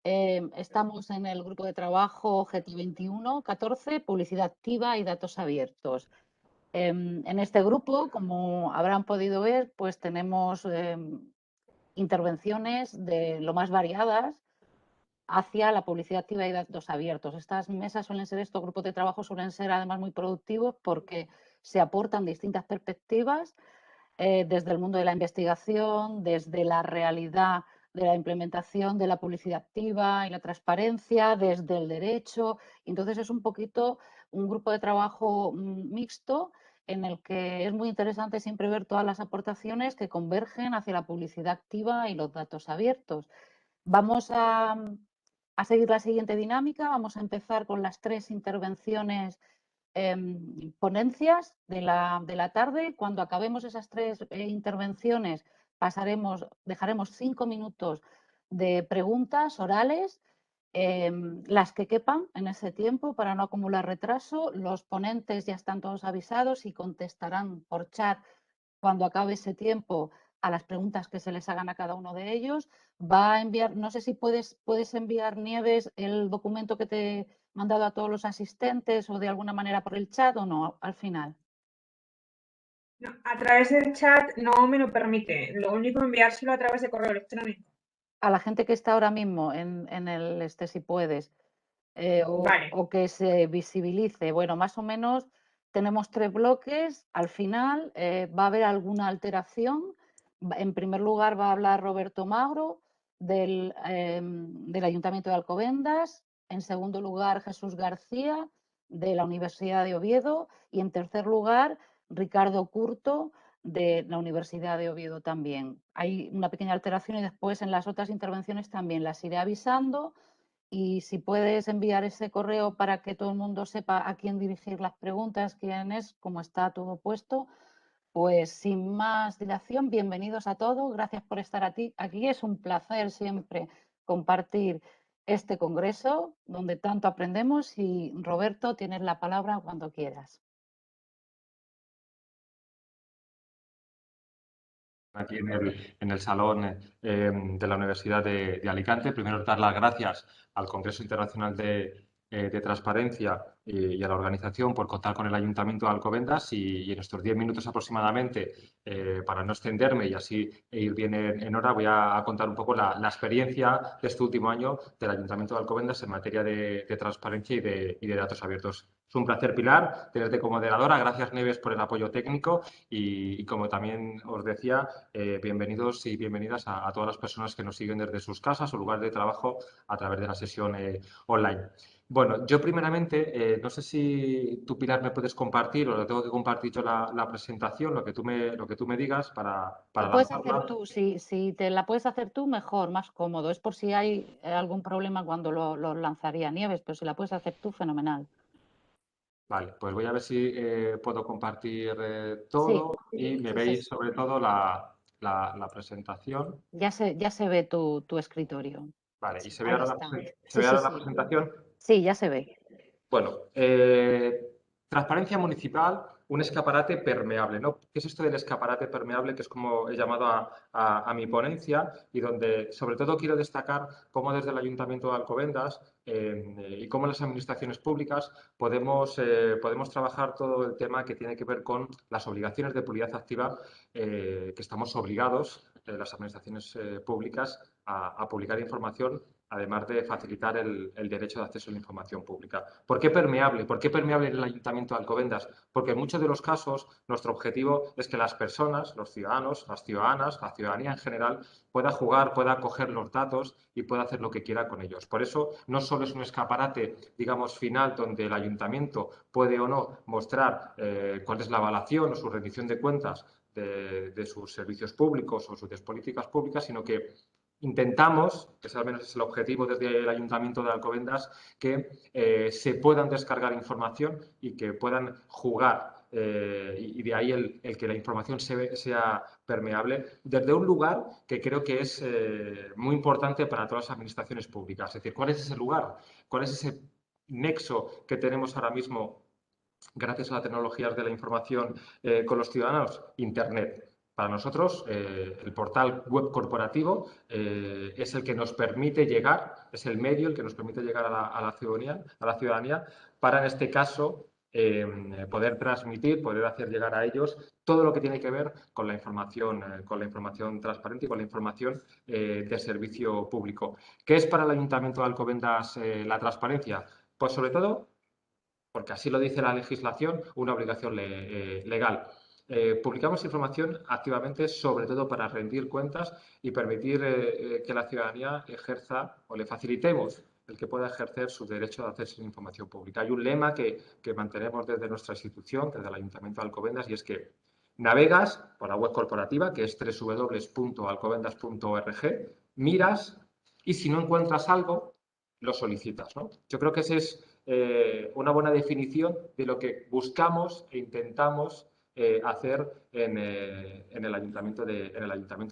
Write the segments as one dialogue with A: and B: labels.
A: Estamos en el grupo de trabajo GT21-14, publicidad activa y datos abiertos. En este grupo, como habrán podido ver, pues tenemos intervenciones de lo más variadas hacia la publicidad activa y datos abiertos. Estas mesas suelen ser, estos grupos de trabajo suelen ser además muy productivos porque se aportan distintas perspectivas desde el mundo de la investigación, desde la realidad de la implementación de la publicidad activa y la transparencia, desde el derecho. Entonces es un poquito un grupo de trabajo mixto en el que es muy interesante siempre ver todas las aportaciones que convergen hacia la publicidad activa y los datos abiertos. Vamos a seguir la siguiente dinámica. Vamos a empezar con las 3 intervenciones ponencias de la tarde. Cuando acabemos esas 3 intervenciones, dejaremos 5 minutos de preguntas orales, las que quepan en ese tiempo para no acumular retraso. Los ponentes ya están todos avisados y contestarán por chat cuando acabe ese tiempo a las preguntas que se les hagan a cada uno de ellos. Va a enviar, no sé si puedes enviar, Nieves, el documento que te he mandado a todos los asistentes o de alguna manera por el chat o no, al final.
B: No, a través del chat no me lo permite. Lo único es enviárselo a través de correo electrónico.
A: A la gente que está ahora mismo en el si puedes,
B: Vale.
A: o que se visibilice. Bueno, más o menos tenemos 3 bloques. Al final va a haber alguna alteración. En primer lugar va a hablar Roberto Magro del Ayuntamiento de Alcobendas. En segundo lugar, Jesús García de la Universidad de Oviedo. Y en tercer lugar, Ricardo Curto de la Universidad de Oviedo también. Hay una pequeña alteración y después en las otras intervenciones también las iré avisando. Y si puedes enviar ese correo para que todo el mundo sepa a quién dirigir las preguntas, quién es, cómo está todo puesto, pues sin más dilación, bienvenidos a todos. Gracias por estar aquí. Es un placer siempre compartir este congreso donde tanto aprendemos y Roberto, tienes la palabra cuando quieras.
C: Aquí en el salón de la Universidad de Alicante. Primero, dar las gracias al Congreso Internacional de Transparencia y a la organización por contar con el Ayuntamiento de Alcobendas y en estos 10 minutos aproximadamente, para no extenderme y así ir bien en hora, voy a contar un poco la experiencia de este último año del Ayuntamiento de Alcobendas en materia de transparencia y de datos abiertos. Es un placer, Pilar, tenerte como moderadora. Gracias, Nieves, por el apoyo técnico y como también os decía, bienvenidos y bienvenidas a todas las personas que nos siguen desde sus casas o lugares de trabajo a través de la sesión online. Bueno, yo primeramente, no sé si tú, Pilar, me puedes compartir o lo tengo que compartir yo la presentación, lo que tú me digas para
A: La puedes hacer
C: lanzarla.
A: tú, si te la puedes hacer tú, mejor, más cómodo. Es por si hay algún problema cuando lo lanzaría Nieves, pero si la puedes hacer tú, fenomenal.
C: Vale, pues voy a ver si puedo compartir
A: Sí,
C: todo y me
A: sí, sí,
C: veis
A: sí.
C: sobre todo la presentación.
A: Ya se ve tu escritorio.
C: Vale, ¿y
A: Ahí está.
C: se
A: Sí,
C: ve
A: sí,
C: ahora la
A: sí.
C: presentación?
A: Sí, ya se ve.
C: Bueno, transparencia municipal, un escaparate permeable, ¿no? ¿Qué es esto del escaparate permeable? Que es como he llamado a mi ponencia y donde sobre todo quiero destacar cómo desde el Ayuntamiento de Alcobendas y cómo las administraciones públicas podemos trabajar todo el tema que tiene que ver con las obligaciones de publicidad activa que estamos obligados, las administraciones públicas, a publicar información, además de facilitar el derecho de acceso a la información pública. ¿Por qué permeable? ¿Por qué permeable en el Ayuntamiento de Alcobendas? Porque en muchos de los casos nuestro objetivo es que las personas, los ciudadanos, las ciudadanas, la ciudadanía en general, pueda jugar, pueda coger los datos y pueda hacer lo que quiera con ellos. Por eso no solo es un escaparate, digamos, final donde el ayuntamiento puede o no mostrar cuál es la evaluación o su rendición de cuentas de sus servicios públicos o sus políticas públicas, sino que intentamos, que al menos es el objetivo desde el Ayuntamiento de Alcobendas, que se puedan descargar información y que puedan jugar y de ahí el que la información sea permeable desde un lugar que creo que es muy importante para todas las administraciones públicas. Es decir, ¿cuál es ese lugar? ¿Cuál es ese nexo que tenemos ahora mismo gracias a las tecnologías de la información con los ciudadanos? Internet. Para nosotros, el portal web corporativo es el que nos permite llegar, es el medio el que nos permite llegar a la ciudadanía para, en este caso, poder transmitir, poder hacer llegar a ellos todo lo que tiene que ver con la información transparente y con la información de servicio público. ¿Qué es para el Ayuntamiento de Alcobendas la transparencia? Pues sobre todo, porque así lo dice la legislación, una obligación legal. Publicamos información activamente, sobre todo para rendir cuentas y permitir que la ciudadanía ejerza o le facilitemos el que pueda ejercer su derecho de acceso a la información pública. Hay un lema que mantenemos desde nuestra institución, desde el Ayuntamiento de Alcobendas, y es que navegas por la web corporativa, que es www.alcobendas.org, miras y si no encuentras algo, lo solicitas, ¿no? Yo creo que esa es una buena definición de lo que buscamos e intentamos hacer en el Ayuntamiento de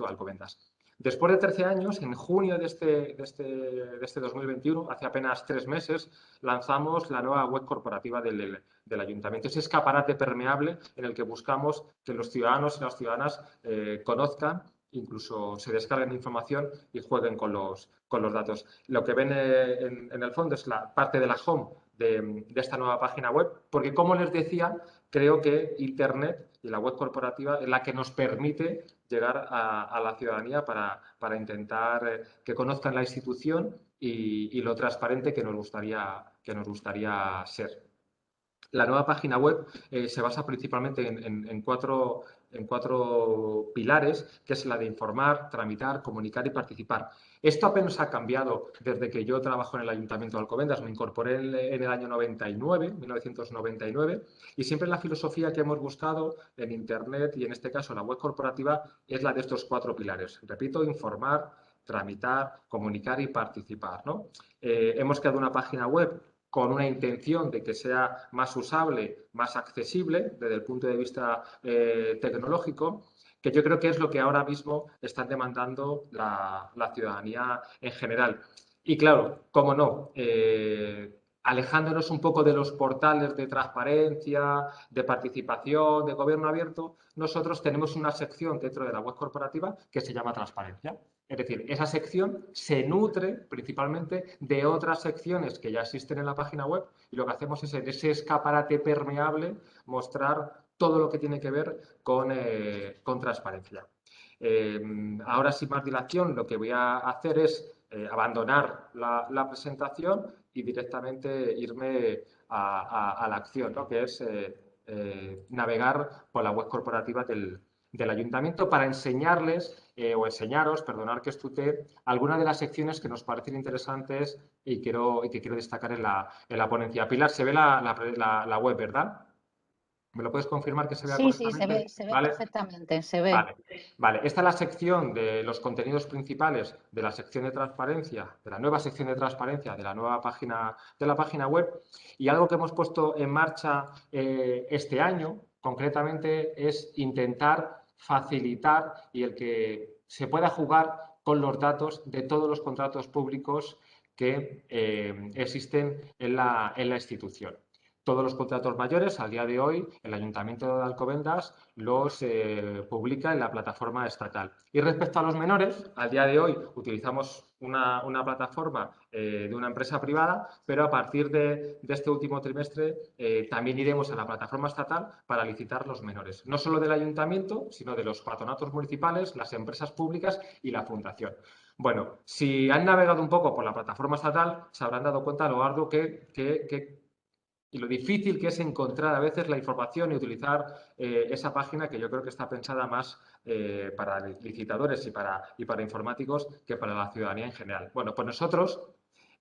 C: Alcobendas. Después de 13 años, en junio de este 2021, hace apenas 3 meses, lanzamos la nueva web corporativa del Ayuntamiento. Ese escaparate permeable en el que buscamos que los ciudadanos y las ciudadanas conozcan, incluso se descarguen información y jueguen con los datos. Lo que ven en el fondo es la parte de la home de esta nueva página web, porque, como les decía, creo que Internet y la web corporativa es la que nos permite llegar a la ciudadanía para intentar que conozcan la institución y lo transparente que nos gustaría ser. La nueva página web se basa principalmente en cuatro pilares, que es la de informar, tramitar, comunicar y participar. Esto apenas ha cambiado desde que yo trabajo en el Ayuntamiento de Alcobendas. Me incorporé en el año 1999, y siempre la filosofía que hemos buscado en Internet y en este caso la web corporativa es la de estos 4 pilares. Repito, informar, tramitar, comunicar y participar, ¿no? Hemos creado una página web con una intención de que sea más usable, más accesible desde el punto de vista tecnológico, que yo creo que es lo que ahora mismo están demandando la ciudadanía en general. Y claro, cómo no, alejándonos un poco de los portales de transparencia, de participación, de gobierno abierto, nosotros tenemos una sección dentro de la web corporativa que se llama transparencia. Es decir, esa sección se nutre principalmente de otras secciones que ya existen en la página web, y lo que hacemos es, en ese escaparate permeable, mostrar todo lo que tiene que ver con transparencia. Ahora, sin más dilación, lo que voy a hacer es abandonar la presentación y directamente irme a la acción, ¿no? Que es navegar por la web corporativa del Ayuntamiento para enseñarles o enseñaros, perdonar que estutee, algunas de las secciones que nos parecen interesantes y que quiero destacar en la ponencia. Pilar, se ve la web, ¿verdad? ¿Me lo puedes confirmar que se vea correctamente?
A: Sí, se ve
C: ¿Vale?
A: perfectamente, se ve.
C: Vale. Esta es la sección de los contenidos principales de la sección de transparencia, de la nueva sección de transparencia de la nueva página web. Y algo que hemos puesto en marcha este año, concretamente, es intentar facilitar y el que se pueda jugar con los datos de todos los contratos públicos que existen en la institución. Todos los contratos mayores, al día de hoy, el Ayuntamiento de Alcobendas los publica en la plataforma estatal. Y respecto a los menores, al día de hoy utilizamos una plataforma de una empresa privada, pero a partir de este último trimestre también iremos a la plataforma estatal para licitar los menores. No solo del Ayuntamiento, sino de los patronatos municipales, las empresas públicas y la Fundación. Bueno, si han navegado un poco por la plataforma estatal, se habrán dado cuenta de lo arduo y lo difícil que es encontrar a veces la información y utilizar esa página, que yo creo que está pensada más para licitadores y para informáticos que para la ciudadanía en general. Bueno, pues nosotros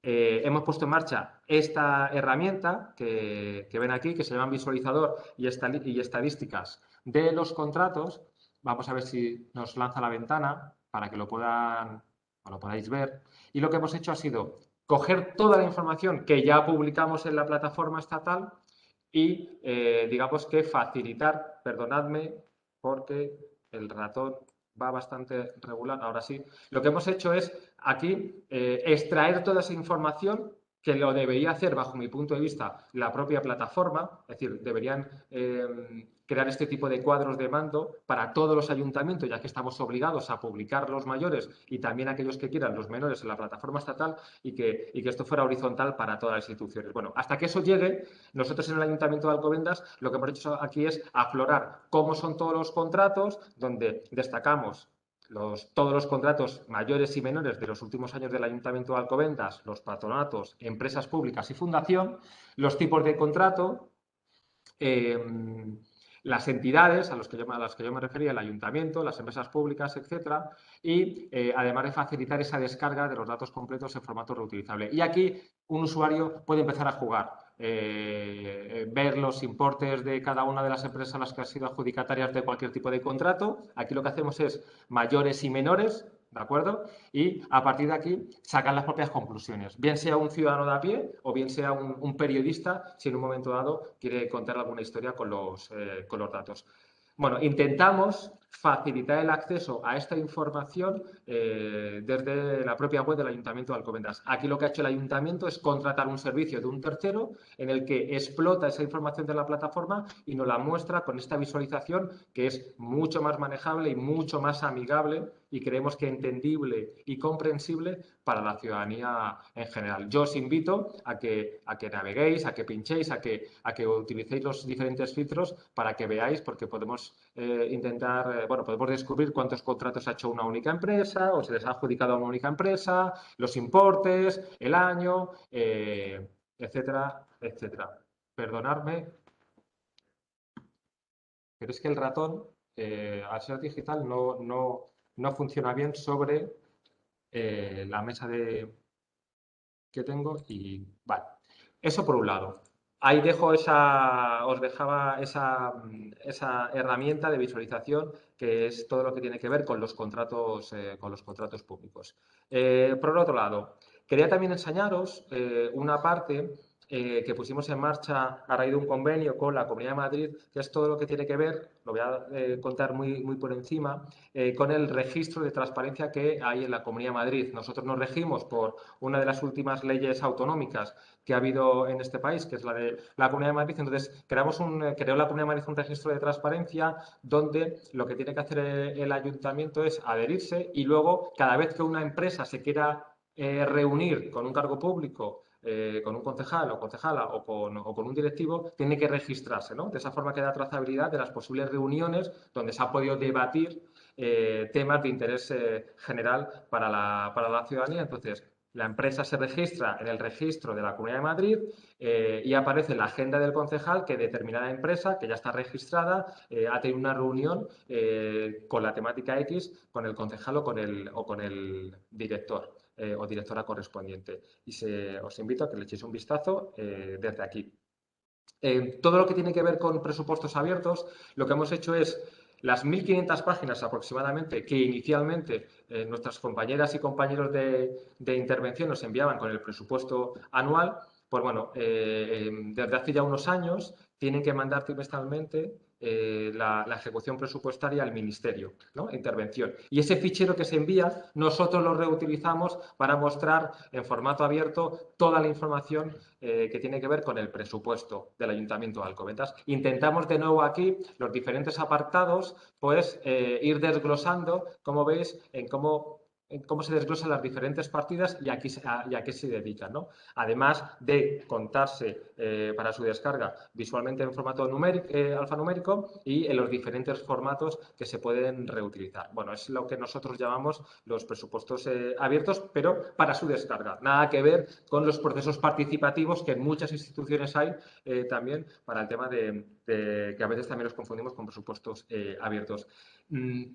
C: hemos puesto en marcha esta herramienta que ven aquí, que se llama visualizador y estadísticas de los contratos. Vamos a ver si nos lanza la ventana para que lo podáis ver. Y lo que hemos hecho ha sido coger toda la información que ya publicamos en la plataforma estatal y, digamos que facilitar, perdonadme porque el ratón va bastante regular, ahora sí. Lo que hemos hecho es aquí extraer toda esa información que lo debería hacer, bajo mi punto de vista, la propia plataforma. Es decir, deberían crear este tipo de cuadros de mando para todos los ayuntamientos, ya que estamos obligados a publicar los mayores y también aquellos que quieran, los menores, en la plataforma estatal y que esto fuera horizontal para todas las instituciones. Bueno, hasta que eso llegue, nosotros en el Ayuntamiento de Alcobendas lo que hemos hecho aquí es aflorar cómo son todos los contratos, donde destacamos todos los contratos mayores y menores de los últimos años del Ayuntamiento de Alcobendas, los patronatos, empresas públicas y fundación, los tipos de contrato, las entidades a las que yo me refería, el ayuntamiento, las empresas públicas, etcétera, y además de facilitar esa descarga de los datos completos en formato reutilizable. Y aquí un usuario puede empezar a jugar, ver los importes de cada una de las empresas a las que han sido adjudicatarias de cualquier tipo de contrato. Aquí lo que hacemos es mayores y menores, ¿de acuerdo? Y a partir de aquí sacan las propias conclusiones, bien sea un ciudadano de a pie o bien sea un periodista, si en un momento dado quiere contar alguna historia con los datos. Bueno, intentamos facilitar el acceso a esta información desde la propia web del Ayuntamiento de Alcobendas. Aquí lo que ha hecho el Ayuntamiento es contratar un servicio de un tercero en el que explota esa información de la plataforma y nos la muestra con esta visualización que es mucho más manejable y mucho más amigable y creemos que entendible y comprensible para la ciudadanía en general. Yo os invito a que naveguéis, a que pinchéis, a que utilicéis los diferentes filtros para que veáis, porque podemos podemos descubrir cuántos contratos ha hecho una única empresa o se les ha adjudicado a una única empresa, los importes, el año, etcétera, etcétera. Perdonadme, pero es que el ratón, al ser digital, no funciona bien sobre la mesa que tengo y vale. Eso por un lado. Ahí os dejaba esa herramienta de visualización que es todo lo que tiene que ver con los contratos públicos. Por el otro lado, quería también enseñaros una parte que pusimos en marcha a raíz de un convenio con la Comunidad de Madrid, que es todo lo que tiene que ver, lo voy a contar muy por encima, con el registro de transparencia que hay en la Comunidad de Madrid. Nosotros nos regimos por una de las últimas leyes autonómicas que ha habido en este país, que es la de la Comunidad de Madrid. Entonces, creó la Comunidad de Madrid un registro de transparencia donde lo que tiene que hacer el ayuntamiento es adherirse y luego, cada vez que una empresa se quiera reunir con un cargo público, con un concejal o concejala o con un directivo, tiene que registrarse, ¿no? De esa forma queda trazabilidad de las posibles reuniones donde se ha podido debatir temas de interés general para la ciudadanía. Entonces, la empresa se registra en el registro de la Comunidad de Madrid y aparece en la agenda del concejal que determinada empresa, que ya está registrada, ha tenido una reunión con la temática X, con el concejal o con el director o directora correspondiente. Y os invito a que le echéis un vistazo desde aquí. Todo lo que tiene que ver con presupuestos abiertos, lo que hemos hecho es las 1.500 páginas aproximadamente que inicialmente nuestras compañeras y compañeros de intervención nos enviaban con el presupuesto anual, pues bueno, desde hace ya unos años tienen que mandar trimestralmente la ejecución presupuestaria al Ministerio, ¿no? Intervención. Y ese fichero que se envía, nosotros lo reutilizamos para mostrar en formato abierto toda la información que tiene que ver con el presupuesto del Ayuntamiento de Alcobendas. Intentamos de nuevo aquí los diferentes apartados, pues ir desglosando, como veis, en cómo se desglosan las diferentes partidas y a qué se dedican, ¿no? Además de contarse para su descarga visualmente en formato alfanumérico y en los diferentes formatos que se pueden reutilizar. Bueno, es lo que nosotros llamamos los presupuestos abiertos, pero para su descarga. Nada que ver con los procesos participativos que en muchas instituciones hay también para el tema de que a veces también los confundimos con presupuestos abiertos.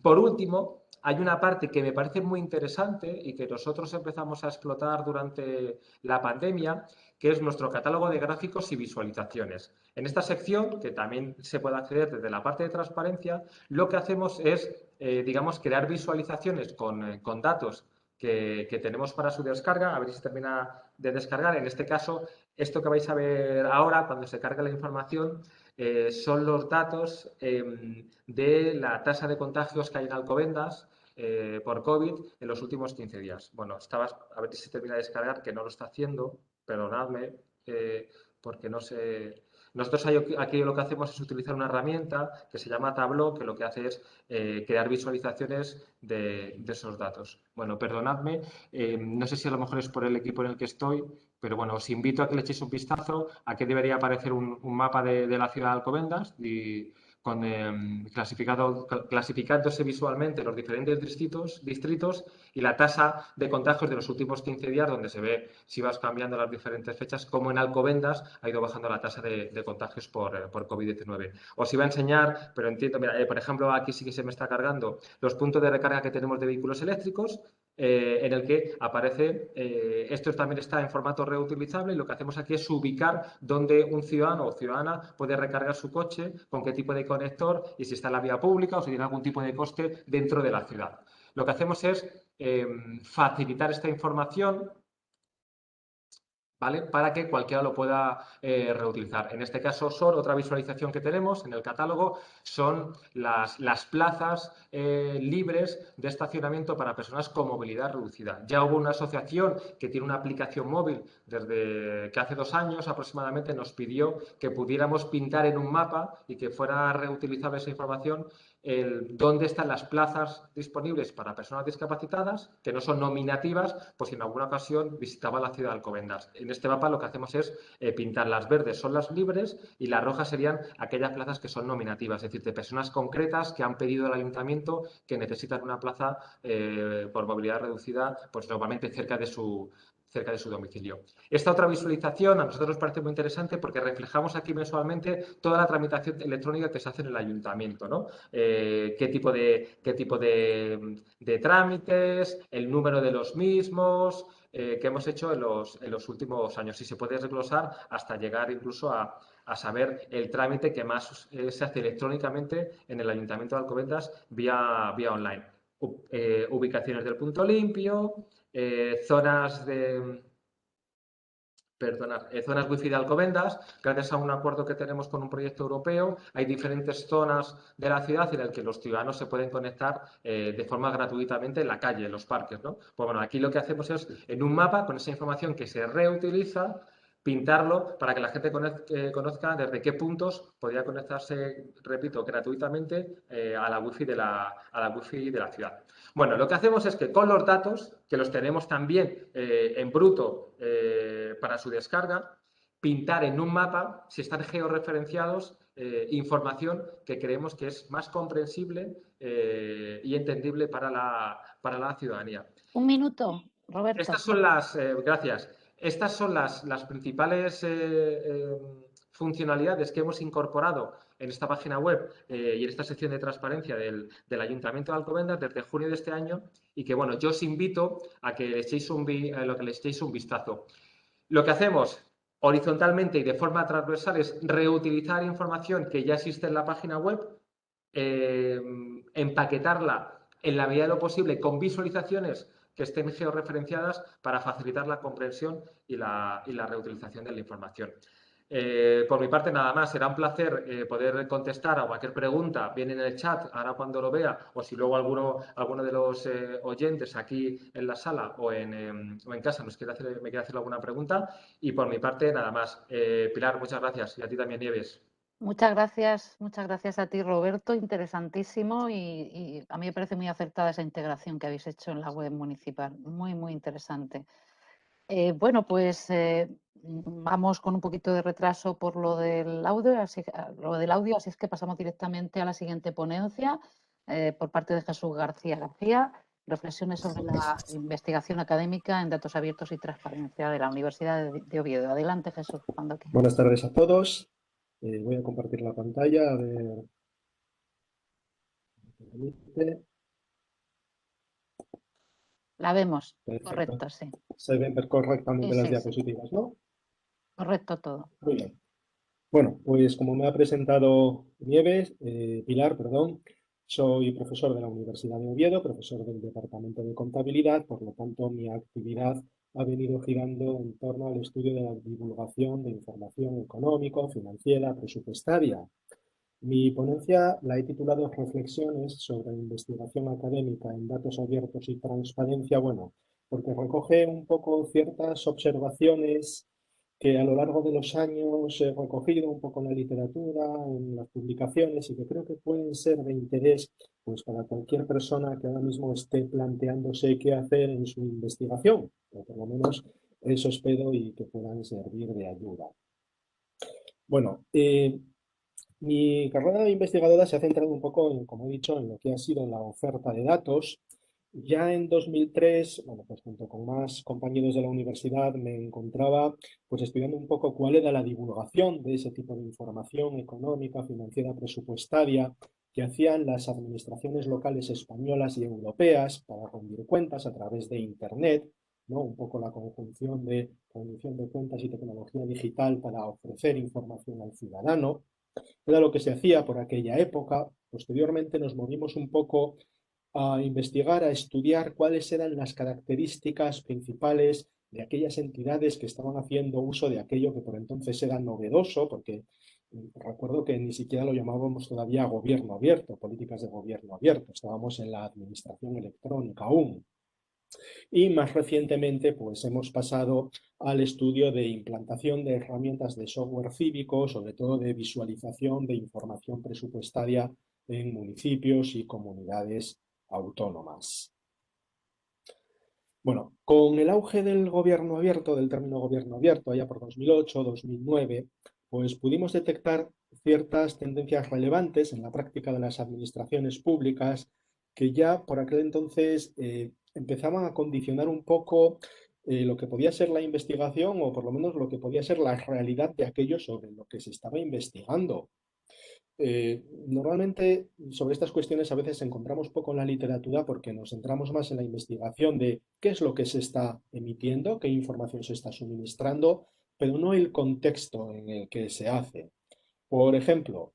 C: Por último, hay una parte que me parece muy interesante y que nosotros empezamos a explotar durante la pandemia, que es nuestro catálogo de gráficos y visualizaciones. En esta sección, que también se puede acceder desde la parte de transparencia, lo que hacemos es, digamos, crear visualizaciones con datos que tenemos para su descarga, a ver si se termina de descargar. En este caso, esto que vais a ver ahora, cuando se carga la información, son los datos de la tasa de contagios que hay en Alcobendas por COVID en los últimos 15 días. Bueno, a ver si se termina de descargar, que no lo está haciendo, perdonadme, porque no sé Nosotros aquí lo que hacemos es utilizar una herramienta que se llama Tableau, que lo que hace es crear visualizaciones de esos datos. Bueno, perdonadme, no sé si a lo mejor es por el equipo en el que estoy, pero bueno, os invito a que le echéis un vistazo. Aquí debería aparecer un mapa de la ciudad de Alcobendas y clasificándose visualmente los diferentes distritos y la tasa de contagios de los últimos 15 días, donde se ve, si vas cambiando las diferentes fechas, cómo en Alcobendas ha ido bajando la tasa de contagios por COVID-19. Os iba a enseñar, pero entiendo, mira, por ejemplo, aquí sí que se me está cargando los puntos de recarga que tenemos de vehículos eléctricos, en el que aparece, esto también está en formato reutilizable, y lo que hacemos aquí es ubicar dónde un ciudadano o ciudadana puede recargar su coche, con qué tipo de conector y si está en la vía pública o si tiene algún tipo de coste dentro de la ciudad. Lo que hacemos es facilitar esta información, ¿vale? Para que cualquiera lo pueda reutilizar. En este caso, otra visualización que tenemos en el catálogo son las plazas libres de estacionamiento para personas con movilidad reducida. Ya hubo una asociación que tiene una aplicación móvil desde que hace 2 años aproximadamente nos pidió que pudiéramos pintar en un mapa y que fuera reutilizable esa información dónde están las plazas disponibles para personas discapacitadas, que no son nominativas, pues si en alguna ocasión visitaba la ciudad de Alcobendas. En este mapa lo que hacemos es pintar las verdes son las libres y las rojas serían aquellas plazas que son nominativas, es decir, de personas concretas que han pedido al ayuntamiento que necesitan una plaza por movilidad reducida, pues normalmente cerca de su domicilio. Esta otra visualización a nosotros nos parece muy interesante porque reflejamos aquí mensualmente toda la tramitación electrónica que se hace en el ayuntamiento, ¿no? Qué tipo de trámites, el número de los mismos, que hemos hecho en los últimos años, y se puede desglosar hasta llegar incluso a saber el trámite que más se hace electrónicamente en el Ayuntamiento de Alcobendas vía online. Ubicaciones del punto limpio, zonas wifi de Alcobendas. Gracias a un acuerdo que tenemos con un proyecto europeo, hay diferentes zonas de la ciudad en las que los ciudadanos se pueden conectar de forma gratuitamente en la calle, en los parques, ¿no? Pues bueno, aquí lo que hacemos es, en un mapa, con esa información que se reutiliza, pintarlo para que la gente conozca desde qué puntos podría conectarse, repito, gratuitamente a la wifi de la ciudad. Bueno, lo que hacemos es que con los datos, que los tenemos también en bruto para su descarga, pintar en un mapa, si están georreferenciados, información que creemos que es más comprensible y entendible para la ciudadanía.
A: Un minuto, Roberto.
C: Estas son gracias. Estas son las principales funcionalidades que hemos incorporado en esta página web y en esta sección de transparencia del Ayuntamiento de Alcobendas desde junio de este año, y que, bueno, yo os invito a que le echéis un vistazo. Lo que hacemos horizontalmente y de forma transversal es reutilizar información que ya existe en la página web, empaquetarla en la medida de lo posible con visualizaciones que estén georreferenciadas para facilitar la comprensión y la reutilización de la información. Por mi parte, nada más. Será un placer poder contestar a cualquier pregunta, bien en el chat, ahora cuando lo vea, o si luego alguno de los oyentes aquí en la sala o en casa me quiere hacer alguna pregunta. Y por mi parte, nada más. Pilar, muchas gracias. Y a ti también, Nieves.
A: Muchas gracias a ti, Roberto. Interesantísimo y a mí me parece muy acertada esa integración que habéis hecho en la web municipal. Muy, muy interesante. Bueno, pues vamos con un poquito de retraso por lo del audio, así es que pasamos directamente a la siguiente ponencia por parte de Jesús García García, reflexiones sobre la investigación académica en datos abiertos y transparencia de la Universidad de Oviedo. Adelante, Jesús, cuando quieras.
D: Buenas tardes a todos. Voy a compartir la pantalla, a ver.
A: La vemos,
D: Perfecto.
A: correcto, sí.
D: Se ven correctamente las
A: Sí.
D: diapositivas, ¿no?
A: Correcto todo.
D: Muy bien. Bueno, pues como me ha presentado Pilar, soy profesor de la Universidad de Oviedo, profesor del Departamento de Contabilidad, por lo tanto mi actividad ha venido girando en torno al estudio de la divulgación de información económica, financiera, presupuestaria. Mi ponencia la he titulado Reflexiones sobre investigación académica en datos abiertos y transparencia, bueno, porque recoge un poco ciertas observaciones que a lo largo de los años he recogido un poco en la literatura, en las publicaciones, y que creo que pueden ser de interés pues, para cualquier persona que ahora mismo esté planteándose qué hacer en su investigación, o por lo menos eso espero y que puedan servir de ayuda. Bueno, mi carrera de investigadora se ha centrado un poco en, como he dicho, en lo que ha sido la oferta de datos. Ya en 2003, bueno, pues junto con más compañeros de la universidad me encontraba pues estudiando un poco cuál era la divulgación de ese tipo de información económica, financiera, presupuestaria que hacían las administraciones locales españolas y europeas para rendir cuentas a través de Internet, ¿no? Un poco la conjunción de rendición de cuentas y tecnología digital para ofrecer información al ciudadano. Era lo que se hacía por aquella época. Posteriormente nos movimos un poco a investigar, a estudiar cuáles eran las características principales de aquellas entidades que estaban haciendo uso de aquello que por entonces era novedoso, porque recuerdo que ni siquiera lo llamábamos todavía gobierno abierto, políticas de gobierno abierto, estábamos en la administración electrónica aún. Y más recientemente, pues hemos pasado al estudio de implantación de herramientas de software cívico, sobre todo de visualización de información presupuestaria en municipios y comunidades autónomas. Bueno, con el auge del gobierno abierto, del término gobierno abierto, allá por 2008, 2009, pues pudimos detectar ciertas tendencias relevantes en la práctica de las administraciones públicas que ya por aquel entonces empezaban a condicionar un poco lo que podía ser la investigación o por lo menos lo que podía ser la realidad de aquello sobre lo que se estaba investigando. Normalmente sobre estas cuestiones a veces encontramos poco en la literatura porque nos centramos más en la investigación de qué es lo que se está emitiendo, qué información se está suministrando, pero no el contexto en el que se hace. Por ejemplo,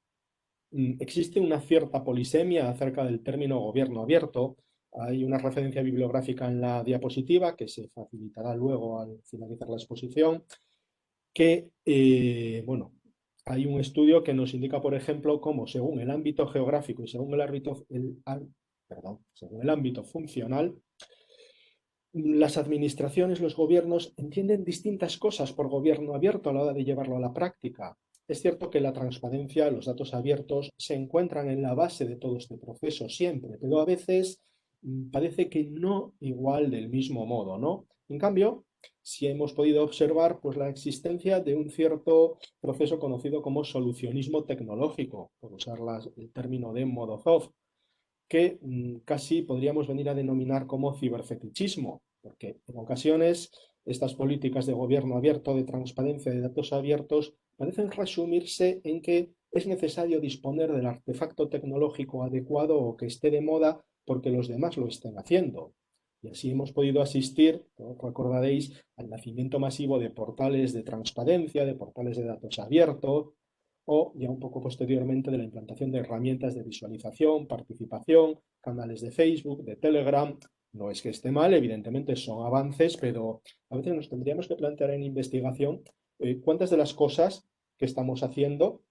D: existe una cierta polisemia acerca del término gobierno abierto. Hay una referencia bibliográfica en la diapositiva que se facilitará luego al finalizar la exposición, que, bueno, hay un estudio que nos indica, por ejemplo, cómo según el ámbito geográfico y según según el ámbito funcional, las administraciones, los gobiernos entienden distintas cosas por gobierno abierto a la hora de llevarlo a la práctica. Es cierto que la transparencia, los datos abiertos se encuentran en la base de todo este proceso siempre, pero a veces parece que no igual del mismo modo, ¿no? En cambio, sí hemos podido observar pues, la existencia de un cierto proceso conocido como solucionismo tecnológico, por usar el término de Morozov, que casi podríamos venir a denominar como ciberfetichismo, porque en ocasiones estas políticas de gobierno abierto, de transparencia, de datos abiertos, parecen resumirse en que es necesario disponer del artefacto tecnológico adecuado o que esté de moda porque los demás lo estén haciendo. Y así hemos podido asistir, recordaréis, al nacimiento masivo de portales de transparencia, de portales de datos abiertos, o ya un poco posteriormente de la implantación de herramientas de visualización, participación, canales de Facebook, de Telegram. No es que esté mal, evidentemente son avances, pero a veces nos tendríamos que plantear en investigación cuántas de las cosas que estamos haciendo,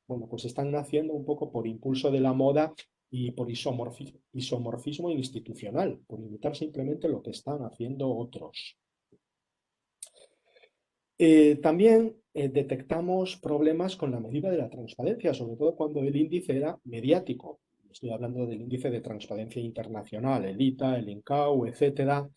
D: bueno, pues están naciendo un poco por impulso de la moda y por isomorfismo institucional, por imitar simplemente lo que están haciendo otros. También detectamos problemas con la medida de la transparencia, sobre todo cuando el índice era mediático. Estoy hablando del índice de transparencia internacional, el ITA, el INCAO, etcétera,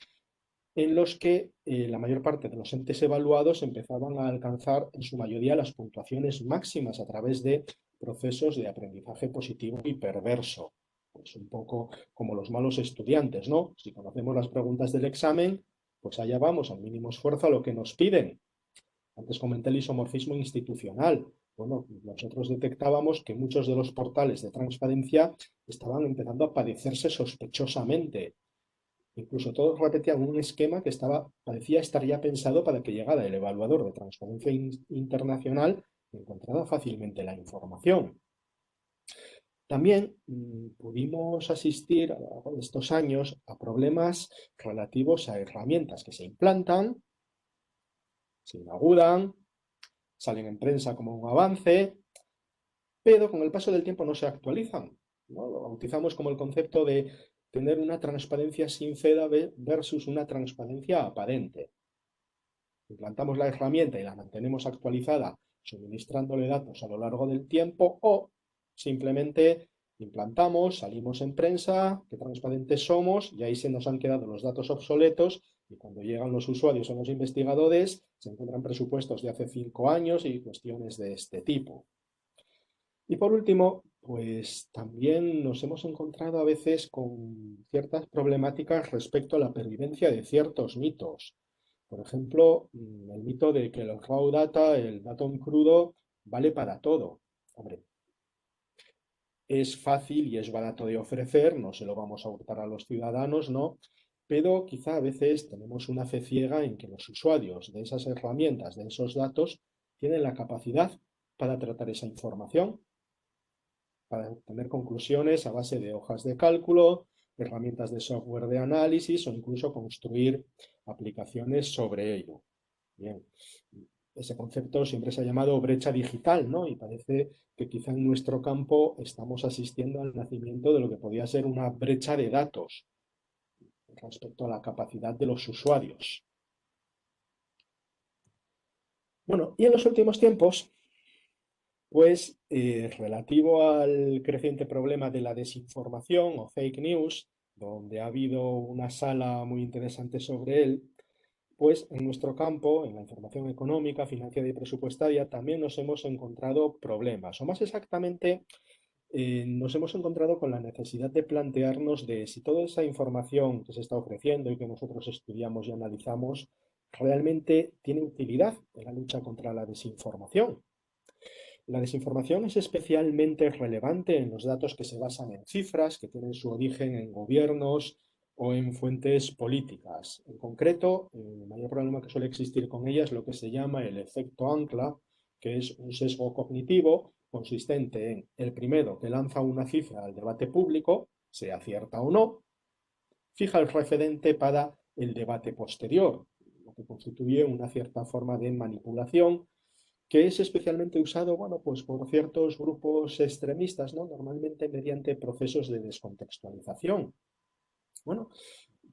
D: en los que la mayor parte de los entes evaluados empezaban a alcanzar en su mayoría las puntuaciones máximas a través de procesos de aprendizaje positivo y perverso. Pues un poco como los malos estudiantes, ¿no? Si conocemos las preguntas del examen, pues allá vamos, al mínimo esfuerzo a lo que nos piden. Antes comenté el isomorfismo institucional. Bueno, nosotros detectábamos que muchos de los portales de transparencia estaban empezando a padecerse sospechosamente. Incluso todos repetían un esquema que parecía estar ya pensado para que llegara el evaluador de transparencia internacional y encontrara fácilmente la información. También pudimos asistir a lo largo de estos años a problemas relativos a herramientas que se implantan, se inauguran, salen en prensa como un avance, pero con el paso del tiempo no se actualizan, ¿no? Lo bautizamos como el concepto de tener una transparencia sincera versus una transparencia aparente. implantamos la herramienta y la mantenemos actualizada, suministrándole datos a lo largo del tiempo, o simplemente implantamos, salimos en prensa, qué transparentes somos, y ahí se nos han quedado los datos obsoletos, y cuando llegan los usuarios o los investigadores, se encuentran presupuestos de hace 5 años y cuestiones de este tipo. Y por último, pues también nos hemos encontrado a veces con ciertas problemáticas respecto a la pervivencia de ciertos mitos. Por ejemplo, el mito de que el raw data, el dato en crudo, vale para todo. Hombre, es fácil y es barato de ofrecer, no se lo vamos a hurtar a los ciudadanos, ¿no? Pero quizá a veces tenemos una fe ciega en que los usuarios de esas herramientas, de esos datos, tienen la capacidad para tratar esa información, para obtener conclusiones a base de hojas de cálculo, herramientas de software de análisis o incluso construir aplicaciones sobre ello. Bien, ese concepto siempre se ha llamado brecha digital, ¿no? Y parece que quizá en nuestro campo estamos asistiendo al nacimiento de lo que podría ser una brecha de datos respecto a la capacidad de los usuarios. Bueno, y en los últimos tiempos, pues relativo al creciente problema de la desinformación o fake news, donde ha habido una sala muy interesante sobre él, pues en nuestro campo, en la información económica, financiera y presupuestaria, también nos hemos encontrado problemas, o más exactamente, nos hemos encontrado con la necesidad de plantearnos de si toda esa información que se está ofreciendo y que nosotros estudiamos y analizamos realmente tiene utilidad en la lucha contra la desinformación. La desinformación es especialmente relevante en los datos que se basan en cifras, que tienen su origen en gobiernos o en fuentes políticas. En concreto, el mayor problema que suele existir con ellas es lo que se llama el efecto ancla, que es un sesgo cognitivo consistente en el primero que lanza una cifra al debate público, sea cierta o no, fija el referente para el debate posterior, lo que constituye una cierta forma de manipulación que es especialmente usado, bueno, pues por ciertos grupos extremistas, ¿no? Normalmente mediante procesos de descontextualización. Bueno,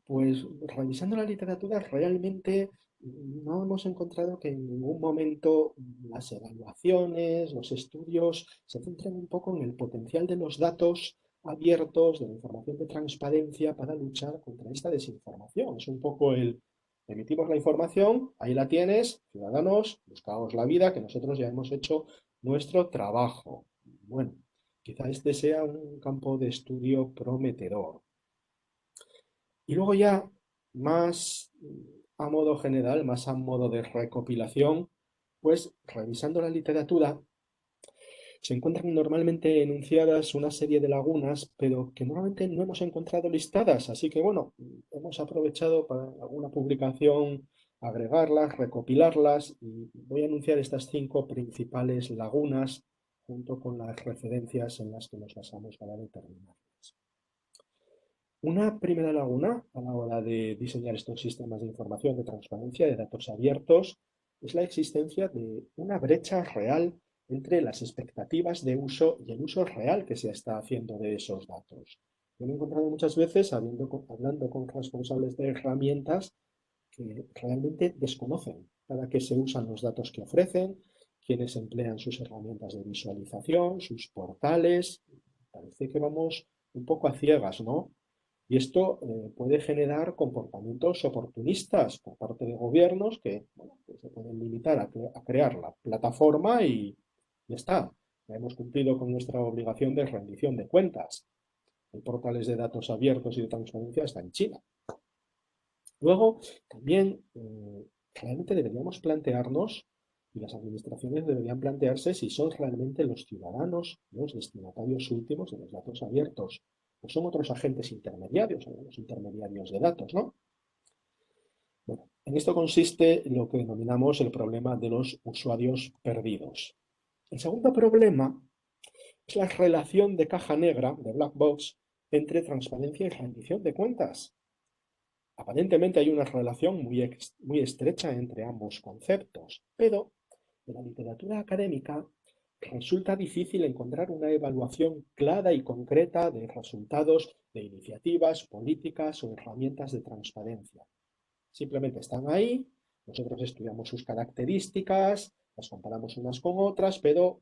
D: pues revisando la literatura realmente no hemos encontrado que en ningún momento las evaluaciones, los estudios se centren un poco en el potencial de los datos abiertos, de la información de transparencia para luchar contra esta desinformación. Es un poco el emitimos la información, ahí la tienes, ciudadanos, buscaos la vida, que nosotros ya hemos hecho nuestro trabajo. Bueno, quizá este sea un campo de estudio prometedor. Y luego ya, más a modo general, más a modo de recopilación, pues revisando la literatura, se encuentran normalmente enunciadas una serie de lagunas, pero que normalmente no hemos encontrado listadas. Así que bueno, hemos aprovechado para alguna publicación agregarlas, recopilarlas, y voy a anunciar estas 5 principales lagunas junto con las referencias en las que nos basamos para determinarlas. Una primera laguna a la hora de diseñar estos sistemas de información, de transparencia, de datos abiertos, es la existencia de una brecha real entre las expectativas de uso y el uso real que se está haciendo de esos datos. Yo me he encontrado muchas veces hablando con responsables de herramientas que realmente desconocen para qué se usan los datos que ofrecen, quiénes emplean sus herramientas de visualización, sus portales. Parece que vamos un poco a ciegas, ¿no? Y esto puede generar comportamientos oportunistas por parte de gobiernos que, bueno, pues se pueden limitar a crear la plataforma y ya está. Ya hemos cumplido con nuestra obligación de rendición de cuentas. Hay portales de datos abiertos y de transparencia está en China. Luego, también realmente deberíamos plantearnos, y las administraciones deberían plantearse si son realmente los ciudadanos los destinatarios últimos de los datos abiertos, o son otros agentes intermediarios, los intermediarios de datos, ¿no? Bueno, en esto consiste lo que denominamos el problema de los usuarios perdidos. El segundo problema es la relación de caja negra, de black box, entre transparencia y rendición de cuentas. Aparentemente hay una relación muy estrecha entre ambos conceptos, pero en la literatura académica resulta difícil encontrar una evaluación clara y concreta de resultados de iniciativas, políticas o herramientas de transparencia. Simplemente están ahí, Nosotros estudiamos sus características, las comparamos unas con otras, pero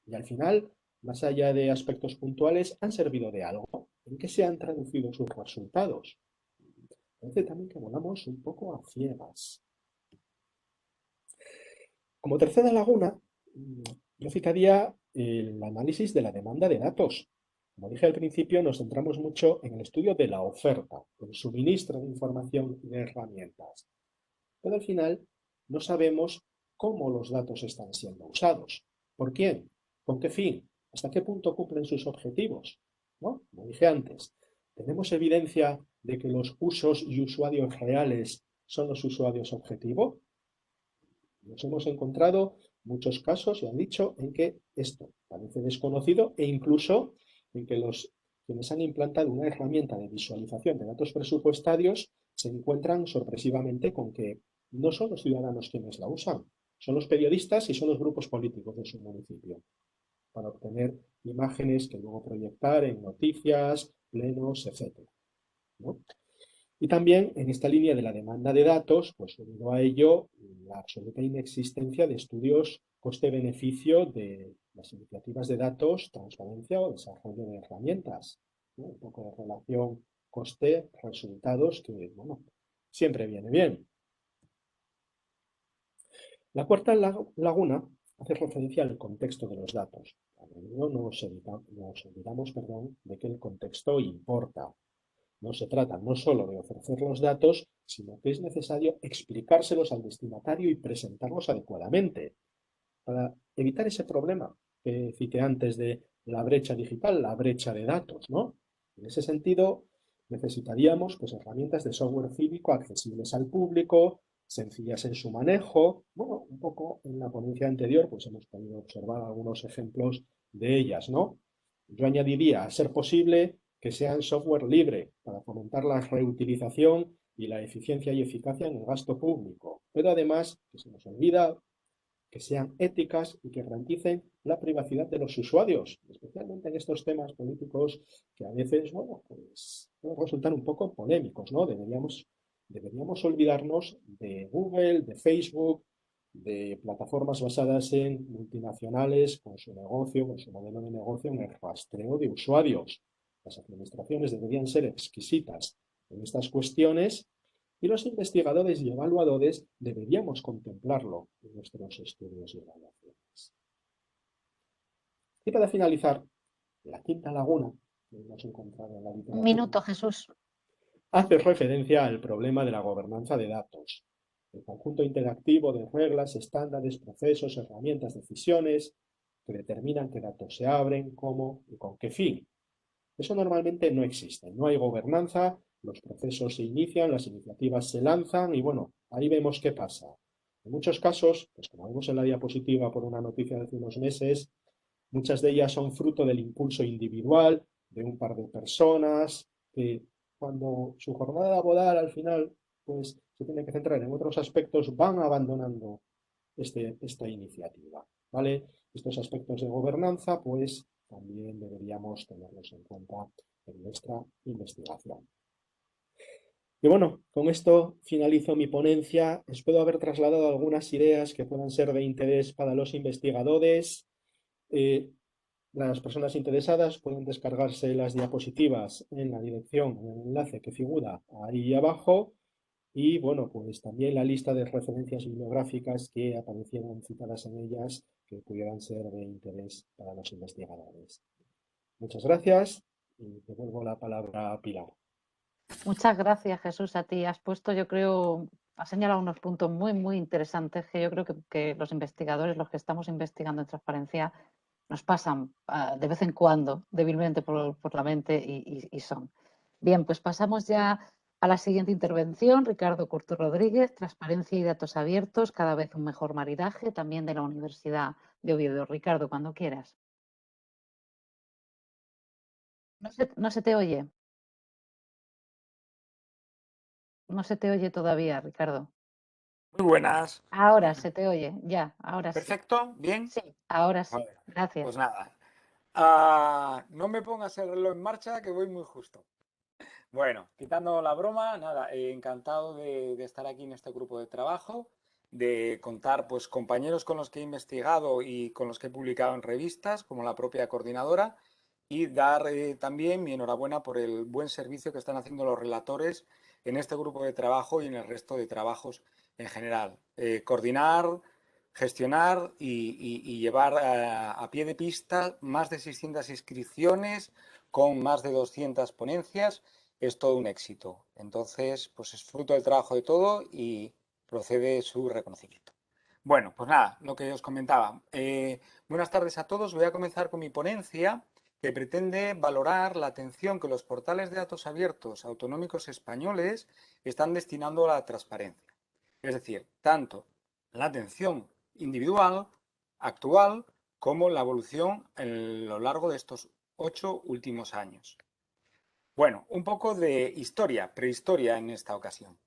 D: y al final, más allá de aspectos puntuales, han servido de algo. ¿En qué se han traducido sus resultados? Parece también que volamos un poco a ciegas. Como tercera laguna, yo citaría el análisis de la demanda de datos. Como dije al principio, nos centramos mucho en el estudio de la oferta, el suministro de información y de herramientas. Pero al final no sabemos cómo los datos están siendo usados. ¿Por quién? ¿Con qué fin? ¿Hasta qué punto cumplen sus objetivos? ¿No? Como dije antes, ¿tenemos evidencia de que los usos y usuarios reales son los usuarios objetivo? Nos hemos encontrado muchos casos, y han dicho, en que esto parece desconocido e incluso en que quienes han implantado una herramienta de visualización de datos presupuestarios se encuentran sorpresivamente con que no son los ciudadanos quienes la usan, son los periodistas y son los grupos políticos de su municipio, para obtener imágenes que luego proyectar en noticias, plenos, etc., ¿no? Y también en esta línea de la demanda de datos, pues unido a ello, la absoluta inexistencia de estudios coste-beneficio de las iniciativas de datos, transparencia o desarrollo de herramientas, ¿no? Un poco de relación coste-resultados que, bueno, siempre viene bien. La cuarta laguna hace referencia al contexto de los datos. A menudo nos olvidamos, de que el contexto importa. No se trata no solo de ofrecer los datos, sino que es necesario explicárselos al destinatario y presentarlos adecuadamente para evitar ese problema que cité antes de la brecha digital, la brecha de datos, ¿no? En ese sentido, necesitaríamos pues, herramientas de software cívico accesibles al público, sencillas en su manejo. Bueno, un poco en la ponencia anterior pues hemos podido observar algunos ejemplos de ellas, ¿no? Yo añadiría, a ser posible, que sean software libre para fomentar la reutilización y la eficiencia y eficacia en el gasto público. Pero además, que se nos olvida, que sean éticas y que garanticen la privacidad de los usuarios, especialmente en estos temas políticos que a veces, bueno, pues pueden resultar un poco polémicos, ¿no? Deberíamos olvidarnos de Google, de Facebook, de plataformas basadas en multinacionales con su negocio, con su modelo de negocio en el rastreo de usuarios. Las administraciones deberían ser exquisitas en estas cuestiones y los investigadores y evaluadores deberíamos contemplarlo en nuestros estudios y evaluaciones. Y para finalizar, la quinta laguna que hemos encontrado en la literatura.
A: Un minuto, Jesús.
D: Hace referencia al problema de la gobernanza de datos. El conjunto interactivo de reglas, estándares, procesos, herramientas, decisiones que determinan qué datos se abren, cómo y con qué fin. Eso normalmente no existe. No hay gobernanza, los procesos se inician, las iniciativas se lanzan y bueno, ahí vemos qué pasa. En muchos casos, pues como vemos en la diapositiva por una noticia de hace unos meses, muchas de ellas son fruto del impulso individual de un par de personas que cuando su jornada laboral al final pues se tiene que centrar en otros aspectos, van abandonando esta iniciativa, ¿vale? Estos aspectos de gobernanza pues también deberíamos tenerlos en cuenta en nuestra investigación. Y bueno, con esto finalizo mi ponencia. Espero haber trasladado algunas ideas que puedan ser de interés para los investigadores. Las personas interesadas pueden descargarse las diapositivas en la dirección, en el enlace que figura ahí abajo. Y bueno, pues también la lista de referencias bibliográficas que aparecieron citadas en ellas que pudieran ser de interés para los investigadores. Muchas gracias y devuelvo la palabra a Pilar.
A: Muchas gracias, Jesús, a ti. Has puesto, yo creo, has señalado unos puntos muy, muy interesantes que yo creo que los investigadores, los que estamos investigando en transparencia, nos pasan de vez en cuando débilmente por la mente y son. Bien, pues pasamos ya a la siguiente intervención. Ricardo Curto Rodríguez, Transparencia y Datos Abiertos, cada vez un mejor maridaje, también de la Universidad de Oviedo. Ricardo, cuando quieras. No se te oye. No se te oye todavía, Ricardo.
E: Muy buenas.
A: Ahora se te oye, ya, ahora sí.
E: Perfecto, bien.
A: Sí, ahora sí.
E: Vale,
A: Gracias.
E: pues nada. No me pongas el reloj en marcha, que voy muy justo. Bueno, quitando la broma, nada, encantado de estar aquí en este grupo de trabajo, de contar pues compañeros con los que he investigado y con los que he publicado en revistas, como la propia coordinadora, y dar también mi enhorabuena por el buen servicio que están haciendo los relatores en este grupo de trabajo y en el resto de trabajos en general. Coordinar, gestionar y llevar a pie de pista más de 600 inscripciones con más de 200 ponencias es todo un éxito. Entonces, pues es fruto del trabajo de todo y procede su reconocimiento. Bueno, pues nada, lo que os comentaba. Buenas tardes a todos. Voy a comenzar con mi ponencia que pretende valorar la atención que los portales de datos abiertos autonómicos españoles están destinando a la transparencia. Es decir, tanto la atención individual, actual, como la evolución a lo largo de estos 8 últimos años. Bueno, un poco de historia, prehistoria en esta ocasión.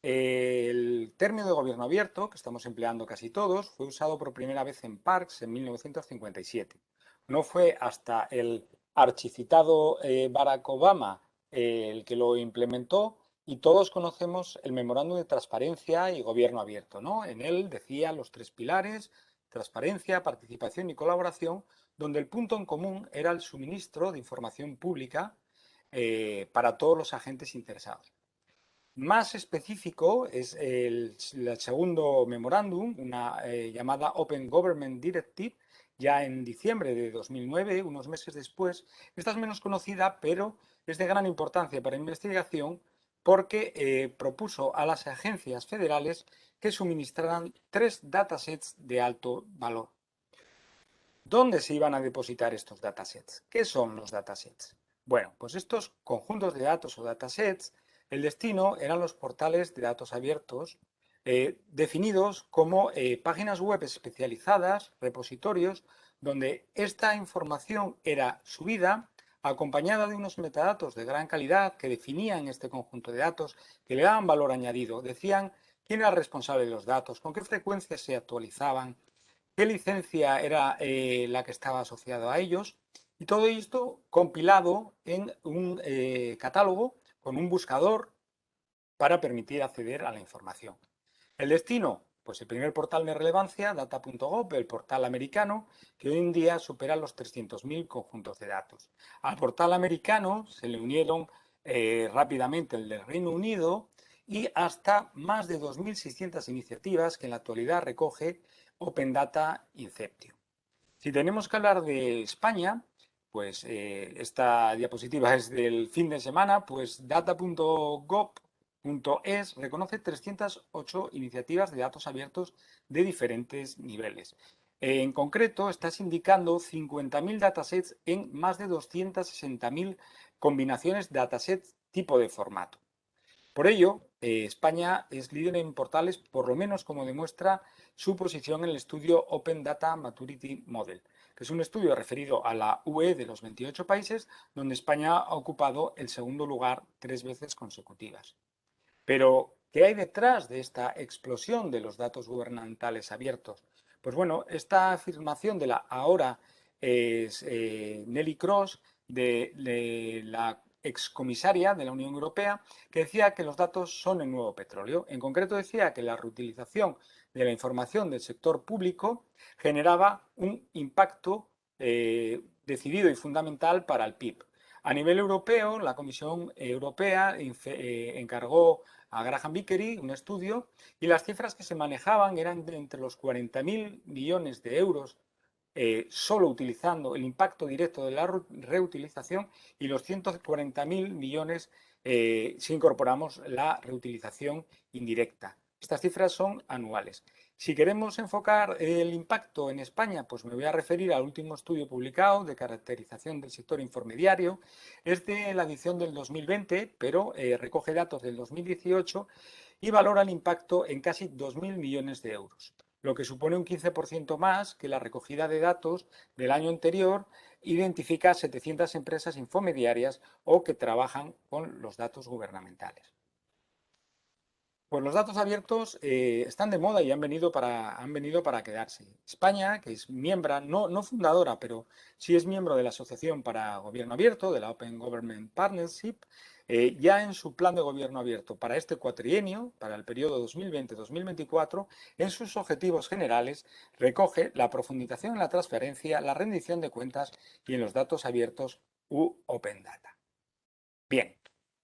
E: El término de gobierno abierto, que estamos empleando casi todos, fue usado por primera vez en Parks en 1957. No fue hasta el archicitado Barack Obama el que lo implementó y todos conocemos el Memorándum de Transparencia y Gobierno Abierto, ¿no? En él decía los 3 pilares, transparencia, participación y colaboración, donde el punto en común era el suministro de información pública para todos los agentes interesados. Más específico es el segundo memorándum, una llamada Open Government Directive, ya en diciembre de 2009, unos meses después. Esta es menos conocida, pero es de gran importancia para investigación porque propuso a las agencias federales que suministraran 3 datasets de alto valor. ¿Dónde se iban a depositar estos datasets? ¿Qué son los datasets? Bueno, pues estos conjuntos de datos o datasets, el destino eran los portales de datos abiertos definidos como páginas web especializadas, repositorios, donde esta información era subida acompañada de unos metadatos de gran calidad que definían este conjunto de datos, que le daban valor añadido, decían quién era responsable de los datos, con qué frecuencia se actualizaban, qué licencia era la que estaba asociada a ellos, y todo esto compilado en un catálogo con un buscador para permitir acceder a la información. El destino, pues el primer portal de relevancia, data.gov, el portal americano, que hoy en día supera los 300.000 conjuntos de datos. Al portal americano se le unieron rápidamente el del Reino Unido y hasta más de 2.600 iniciativas que en la actualidad recoge Open Data Inception. Si tenemos que hablar de España, pues esta diapositiva es del fin de semana, pues data.gov.es reconoce 308 iniciativas de datos abiertos de diferentes niveles. En concreto, estás indicando 50.000 datasets en más de 260.000 combinaciones de datasets tipo de formato. Por ello, España es líder en portales, por lo menos como demuestra su posición en el estudio Open Data Maturity Model, que es un estudio referido a la UE de los 28 países, donde España ha ocupado el segundo lugar 3 veces consecutivas. Pero, ¿qué hay detrás de esta explosión de los datos gubernamentales abiertos? Pues bueno, esta afirmación de la ahora Nelly Cross, de la excomisaria de la Unión Europea, que decía que los datos son el nuevo petróleo. En concreto decía que la reutilización de la información del sector público generaba un impacto decidido y fundamental para el PIB. A nivel europeo, la Comisión Europea encargó a Graham Vickery un estudio y las cifras que se manejaban eran de entre los 40.000 millones de euros solo utilizando el impacto directo de la reutilización y los 140.000 millones si incorporamos la reutilización indirecta. Estas cifras son anuales. Si queremos enfocar el impacto en España, pues me voy a referir al último estudio publicado de caracterización del sector intermediario. Es de la edición del 2020, pero recoge datos del 2018 y valora el impacto en casi 2.000 millones de euros, lo que supone un 15% más que la recogida de datos del año anterior. Identifica 700 empresas infomediarias o que trabajan con los datos gubernamentales. Pues los datos abiertos están de moda y han venido para quedarse. España, que es miembro, no fundadora, pero sí es miembro de la Asociación para Gobierno Abierto, de la Open Government Partnership, ya en su plan de gobierno abierto para este cuatrienio, para el periodo 2020-2024, en sus objetivos generales recoge la profundización en la transparencia, la rendición de cuentas y en los datos abiertos u Open Data. Bien,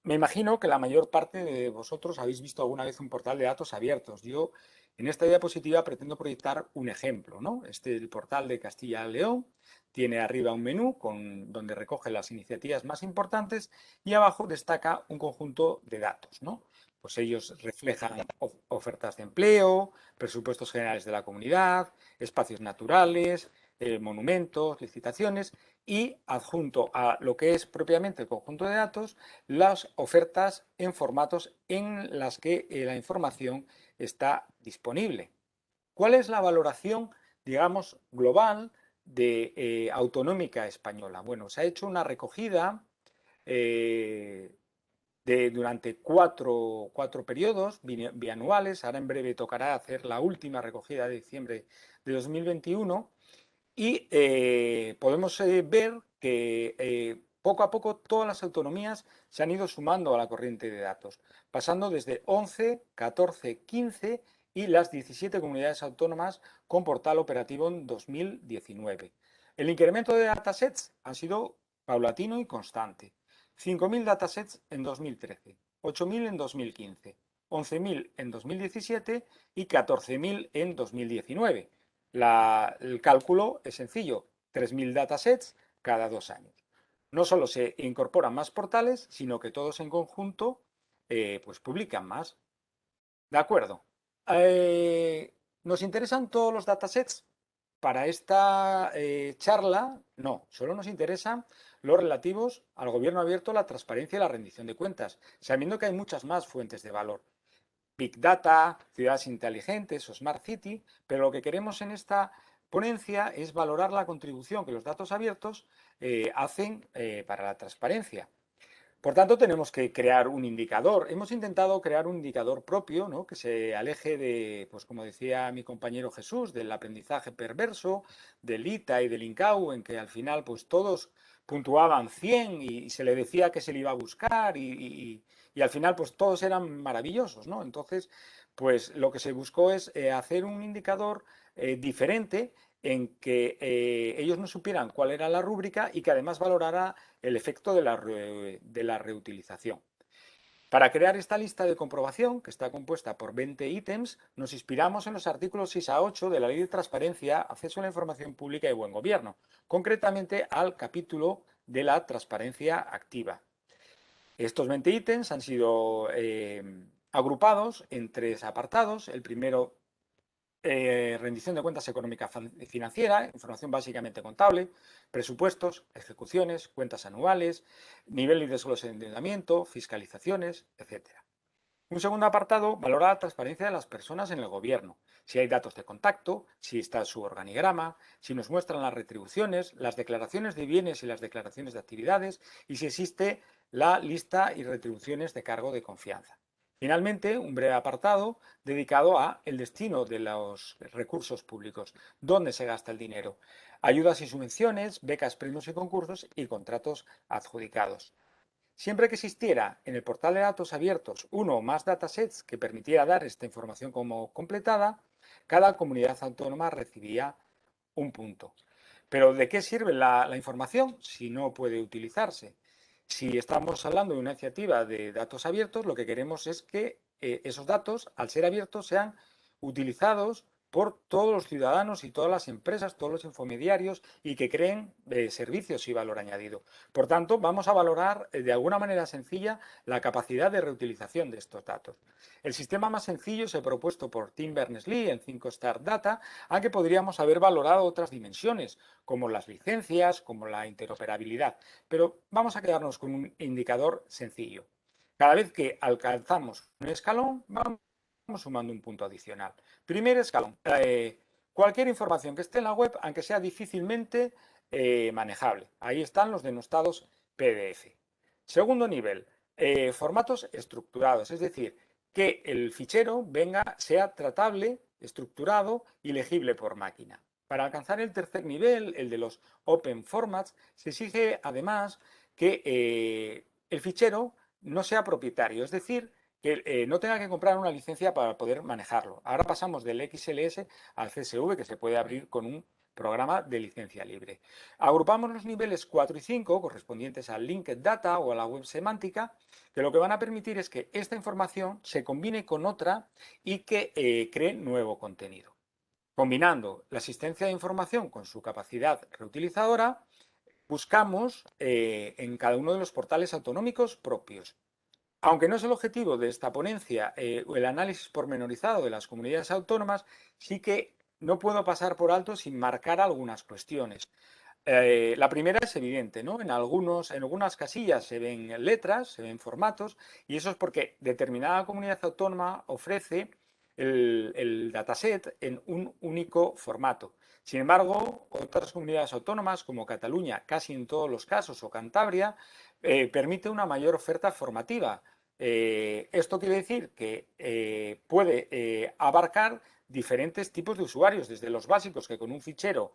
E: me imagino que la mayor parte de vosotros habéis visto alguna vez un portal de datos abiertos. Yo en esta diapositiva pretendo proyectar un ejemplo, ¿no? El portal de Castilla y León tiene arriba un menú donde recoge las iniciativas más importantes y abajo destaca un conjunto de datos, ¿no? Pues ellos reflejan ofertas de empleo, presupuestos generales de la comunidad, espacios naturales, monumentos, licitaciones y adjunto a lo que es propiamente el conjunto de datos, las ofertas en formatos en las que la información está disponible. ¿Cuál es la valoración, digamos, global de Autonómica Española? Bueno, se ha hecho una recogida durante cuatro periodos bianuales. Ahora en breve tocará hacer la última recogida de diciembre de 2021 y podemos ver que poco a poco todas las autonomías se han ido sumando a la corriente de datos, pasando desde 11, 14, 15 y las 17 comunidades autónomas con portal operativo en 2019. El incremento de datasets ha sido paulatino y constante. 5.000 datasets en 2013, 8.000 en 2015, 11.000 en 2017 y 14.000 en 2019. El cálculo es sencillo, 3.000 datasets cada 2 años. No solo se incorporan más portales, sino que todos en conjunto pues publican más. ¿De acuerdo? ¿Nos interesan todos los datasets? Para esta charla, no, solo nos interesan los relativos al gobierno abierto, la transparencia y la rendición de cuentas, sabiendo que hay muchas más fuentes de valor. Big Data, ciudades inteligentes o Smart City, pero lo que queremos en esta ponencia es valorar la contribución que los datos abiertos hacen para la transparencia. Por tanto, tenemos que crear un indicador. Hemos intentado crear un indicador propio, ¿no? Que se aleje de, pues como decía mi compañero Jesús, del aprendizaje perverso, del ITA y del INCAU, en que al final pues todos puntuaban 100 y se le decía que se le iba a buscar y al final pues todos eran maravillosos, ¿no? Entonces, pues lo que se buscó es hacer un indicador diferente en que ellos no supieran cuál era la rúbrica y que además valorara el efecto de la reutilización. Para crear esta lista de comprobación, que está compuesta por 20 ítems, nos inspiramos en los artículos 6 a 8 de la Ley de Transparencia, Acceso a la Información Pública y Buen Gobierno, concretamente al capítulo de la transparencia activa. Estos 20 ítems han sido agrupados en 3 apartados. El primero, rendición de cuentas económica financiera, información básicamente contable, presupuestos, ejecuciones, cuentas anuales, nivel y desglose de endeudamiento, fiscalizaciones, etc. Un segundo apartado valora la transparencia de las personas en el gobierno, si hay datos de contacto, si está su organigrama, si nos muestran las retribuciones, las declaraciones de bienes y las declaraciones de actividades y si existe la lista y retribuciones de cargo de confianza. Finalmente, un breve apartado dedicado a el destino de los recursos públicos, dónde se gasta el dinero, ayudas y subvenciones, becas, premios y concursos y contratos adjudicados. Siempre que existiera en el portal de datos abiertos uno o más datasets que permitiera dar esta información como completada, cada comunidad autónoma recibía un punto. Pero ¿de qué sirve la información si no puede utilizarse? Si estamos hablando de una iniciativa de datos abiertos, lo que queremos es que esos datos, al ser abiertos, sean utilizados por todos los ciudadanos y todas las empresas, todos los infomediarios y que creen servicios y valor añadido. Por tanto, vamos a valorar de alguna manera sencilla la capacidad de reutilización de estos datos. El sistema más sencillo es el propuesto por Tim Berners-Lee en 5 Star Data, aunque podríamos haber valorado otras dimensiones, como las licencias, como la interoperabilidad. Pero vamos a quedarnos con un indicador sencillo. Cada vez que alcanzamos un escalón, vamos sumando un punto adicional. Primer escalón, cualquier información que esté en la web, aunque sea difícilmente manejable. Ahí están los denostados PDF. Segundo nivel, formatos estructurados, es decir, que el fichero sea tratable, estructurado y legible por máquina. Para alcanzar el tercer nivel, el de los Open Formats, se exige además que el fichero no sea propietario, es decir, que no tenga que comprar una licencia para poder manejarlo. Ahora pasamos del XLS al CSV, que se puede abrir con un programa de licencia libre. Agrupamos los niveles 4 y 5, correspondientes al Linked Data o a la web semántica, que lo que van a permitir es que esta información se combine con otra y que cree nuevo contenido. Combinando la asistencia de información con su capacidad reutilizadora, buscamos en cada uno de los portales autonómicos propios. Aunque no es el objetivo de esta ponencia el análisis pormenorizado de las comunidades autónomas, sí que no puedo pasar por alto sin marcar algunas cuestiones. La primera es evidente, ¿no? En algunas casillas se ven letras, se ven formatos, y eso es porque determinada comunidad autónoma ofrece el dataset en un único formato. Sin embargo, otras comunidades autónomas, como Cataluña, casi en todos los casos, o Cantabria, permite una mayor oferta formativa. Esto quiere decir que puede abarcar diferentes tipos de usuarios, desde los básicos que con un fichero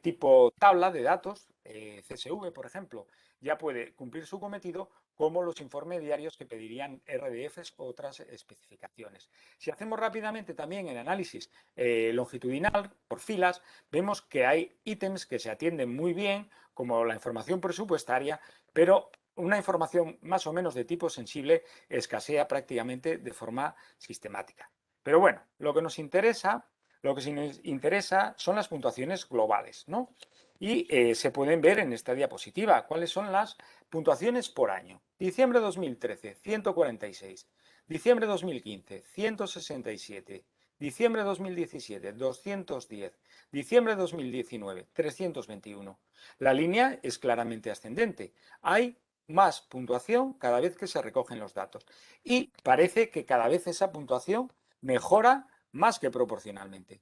E: tipo tabla de datos, CSV por ejemplo, ya puede cumplir su cometido, como los intermediarios que pedirían RDFs o otras especificaciones. Si hacemos rápidamente también el análisis longitudinal por filas, vemos que hay ítems que se atienden muy bien, como la información presupuestaria, pero una información más o menos de tipo sensible escasea prácticamente de forma sistemática. Pero bueno, lo que sí nos interesa son las puntuaciones globales, ¿no? Y se pueden ver en esta diapositiva cuáles son las puntuaciones por año. Diciembre 2013, 146. Diciembre 2015, 167. Diciembre 2017, 210. Diciembre 2019, 321. La línea es claramente ascendente. Hay más puntuación cada vez que se recogen los datos. Y parece que cada vez esa puntuación mejora más que proporcionalmente.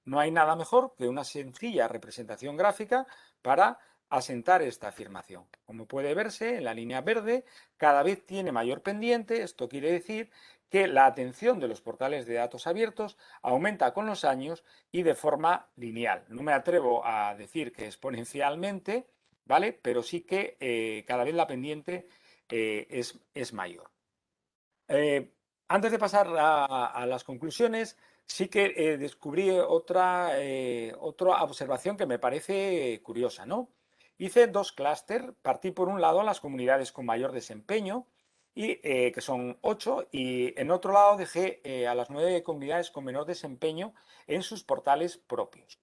E: No hay nada mejor que una sencilla representación gráfica para asentar esta afirmación. Como puede verse en la línea verde, cada vez tiene mayor pendiente. Esto quiere decir que la atención de los portales de datos abiertos aumenta con los años y de forma lineal. No me atrevo a decir que exponencialmente, ¿vale? Pero sí que cada vez la pendiente es mayor. Antes de pasar a las conclusiones, sí que descubrí otra observación que me parece curiosa, ¿no? Hice dos clústeres, partí por un lado a las comunidades con mayor desempeño, que son 8, y en otro lado dejé a las 9 comunidades con menor desempeño en sus portales propios.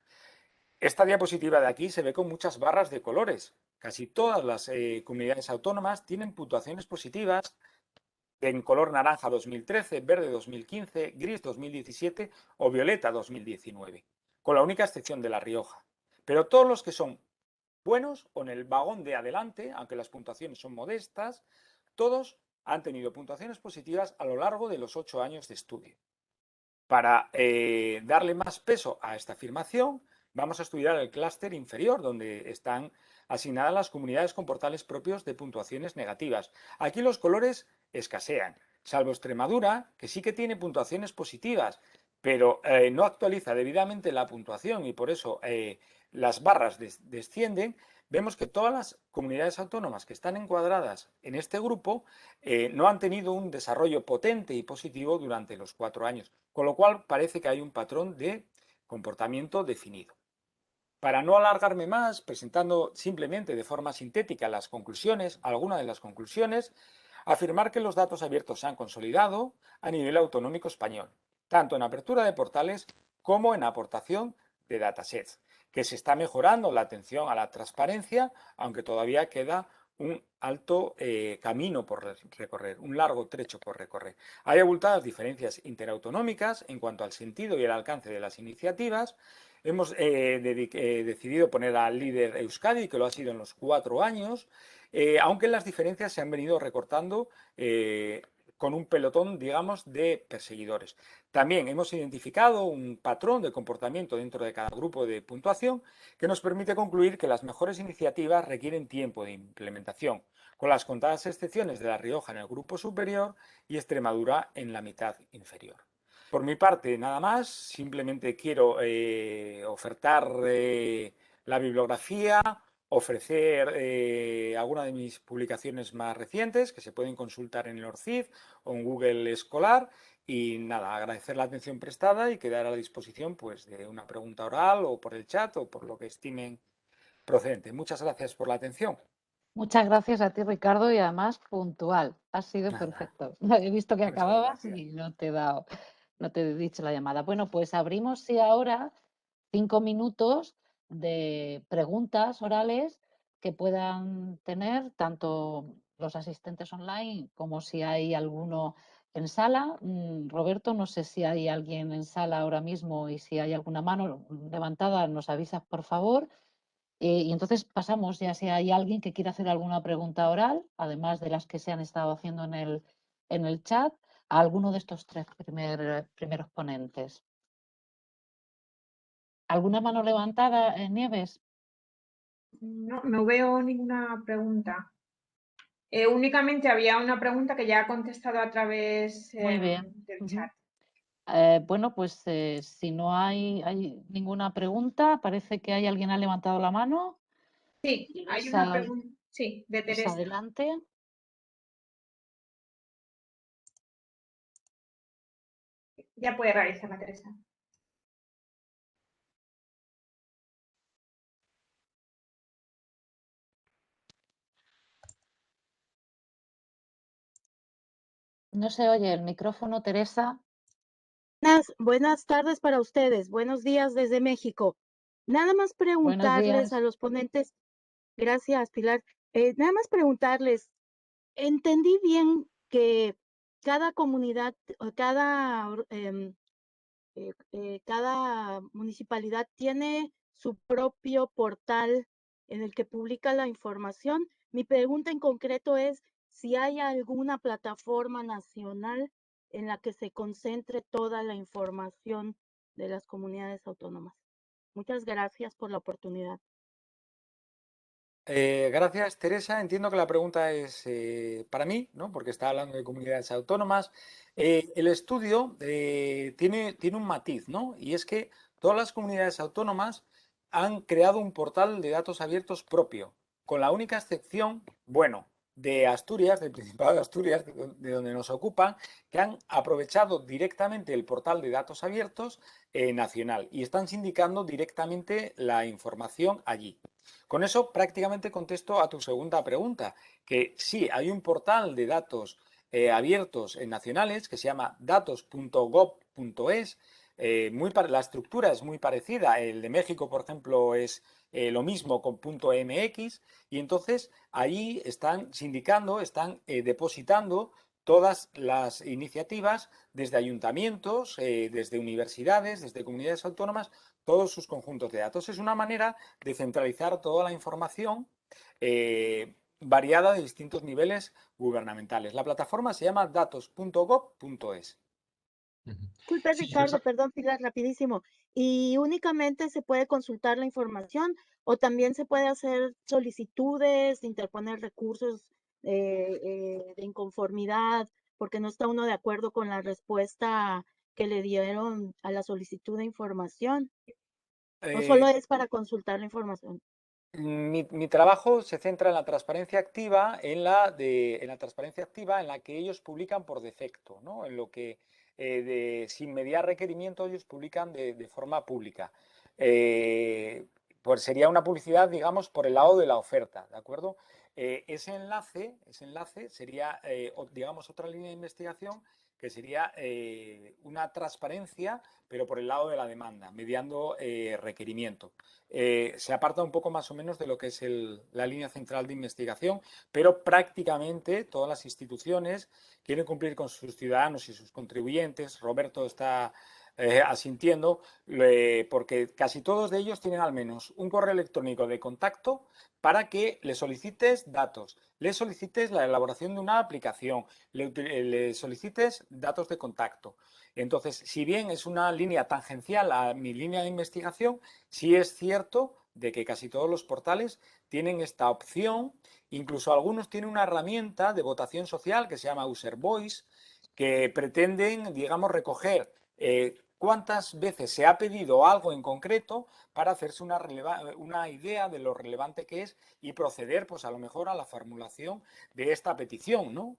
E: Esta diapositiva de aquí se ve con muchas barras de colores. Casi todas las comunidades autónomas tienen puntuaciones positivas en color naranja 2013, verde 2015, gris 2017 o violeta 2019, con la única excepción de La Rioja. Pero todos los que son buenos o en el vagón de adelante, aunque las puntuaciones son modestas, todos han tenido puntuaciones positivas a lo largo de los 8 años de estudio. Para darle más peso a esta afirmación, vamos a estudiar el clúster inferior, donde están asignadas las comunidades con portales propios de puntuaciones negativas. Aquí los colores escasean, salvo Extremadura, que sí que tiene puntuaciones positivas, pero no actualiza debidamente la puntuación y por eso las barras descienden. Vemos que todas las comunidades autónomas que están encuadradas en este grupo no han tenido un desarrollo potente y positivo durante los 4 años, con lo cual parece que hay un patrón de comportamiento definido. Para no alargarme más, presentando simplemente de forma sintética las conclusiones, algunas de las conclusiones, afirmar que los datos abiertos se han consolidado a nivel autonómico español, tanto en apertura de portales como en aportación de datasets, que se está mejorando la atención a la transparencia, aunque todavía queda un alto camino por recorrer, un largo trecho por recorrer. Hay abultadas diferencias interautonómicas en cuanto al sentido y el alcance de las iniciativas. Hemos decidido poner al líder Euskadi, que lo ha sido en los 4 años, aunque las diferencias se han venido recortando con un pelotón, digamos, de perseguidores. También hemos identificado un patrón de comportamiento dentro de cada grupo de puntuación que nos permite concluir que las mejores iniciativas requieren tiempo de implementación, con las contadas excepciones de La Rioja en el grupo superior y Extremadura en la mitad inferior. Por mi parte, nada más, simplemente quiero ofertar la bibliografía, ofrecer alguna de mis publicaciones más recientes que se pueden consultar en el ORCID o en Google Escolar. Y nada, agradecer la atención prestada y quedar a la disposición pues, de una pregunta oral o por el chat o por lo que estimen procedente. Muchas gracias por la atención.
A: Muchas gracias a ti, Ricardo, y además puntual. Ha sido
E: Nada.
A: perfecto. He visto que
E: Muchas
A: acababas
E: gracias.
A: y no te he dicho la llamada. Bueno, pues abrimos sí ahora 5 minutos de preguntas orales que puedan tener tanto los asistentes online como si hay alguno en sala. Roberto, no sé si hay alguien en sala ahora mismo y si hay alguna mano levantada, nos avisas, por favor. Y entonces pasamos ya si hay alguien que quiera hacer alguna pregunta oral, además de las que se han estado haciendo en el chat, a alguno de estos tres primeros ponentes. ¿Alguna mano levantada, Nieves?
B: No veo ninguna pregunta. Únicamente había una pregunta que ya ha contestado a través
A: Muy bien.
B: del chat.
A: Bueno, pues si no hay ninguna pregunta, parece que hay alguien ha levantado la mano.
B: Sí, hay
A: ¿Quieres
B: una pregunta, sí, de
A: pues
B: Teresa.
A: adelante?
B: Ya puede realizarla, Teresa.
A: No se oye el micrófono, Teresa.
F: Buenas tardes para ustedes. Buenos días desde México. Nada más
A: Buenos
F: preguntarles a
A: días.
F: los ponentes, gracias, Pilar. Nada más preguntarles, entendí bien que cada comunidad, o cada municipalidad tiene su propio portal en el que publica la información. Mi pregunta en concreto es si hay alguna plataforma nacional en la que se concentre toda la información de las comunidades autónomas. Muchas gracias por la oportunidad.
E: Gracias, Teresa. Entiendo que la pregunta es para mí, ¿no? Porque está hablando de comunidades autónomas. El estudio tiene un matiz, ¿no? Y es que todas las comunidades autónomas han creado un portal de datos abiertos propio, con la única excepción, bueno, de Asturias, del Principado de Asturias, de donde nos ocupan, que han aprovechado directamente el portal de datos abiertos nacional y están sindicando directamente la información allí. Con eso prácticamente contesto a tu segunda pregunta, que sí, hay un portal de datos abiertos nacionales que se llama datos.gov.es. La estructura es muy parecida. El de México, por ejemplo, es lo mismo con .mx y entonces ahí están sindicando, están depositando todas las iniciativas desde ayuntamientos, desde universidades, desde comunidades autónomas, todos sus conjuntos de datos. Es una manera de centralizar toda la información variada de distintos niveles gubernamentales. La plataforma se llama datos.gov.es.
F: Disculpe,
C: Sí,
F: Ricardo, perdón, Pilar, rapidísimo. ¿Y únicamente se puede consultar la información o también se puede hacer solicitudes, interponer recursos de inconformidad porque no está uno de acuerdo con la respuesta que le dieron a la solicitud de información? ¿O solo
E: Eh,
F: es para consultar la información?
E: Mi trabajo se centra en la transparencia activa, en la transparencia activa en la que ellos publican por defecto, ¿no? En lo que sin mediar requerimiento ellos publican de forma pública. Pues sería una publicidad, digamos, por el lado de la oferta, ¿de acuerdo? Ese enlace sería, digamos, otra línea de investigación que sería una transparencia, pero por el lado de la demanda, mediando requerimiento. Se aparta un poco más o menos de lo que es la línea central de investigación, pero prácticamente todas las instituciones quieren cumplir con sus ciudadanos y sus contribuyentes. Roberto está asintiendo, porque casi todos de ellos tienen al menos un correo electrónico de contacto para que le solicites datos, le solicites la elaboración de una aplicación, le solicites datos de contacto. Entonces, si bien es una línea tangencial a mi línea de investigación, sí es cierto de que casi todos los portales tienen esta opción, incluso algunos tienen una herramienta de votación social que se llama User Voice, que pretenden, digamos, recoger cuántas veces se ha pedido algo en concreto para hacerse una idea de lo relevante que es y proceder, pues a lo mejor, a la formulación de esta petición, ¿no?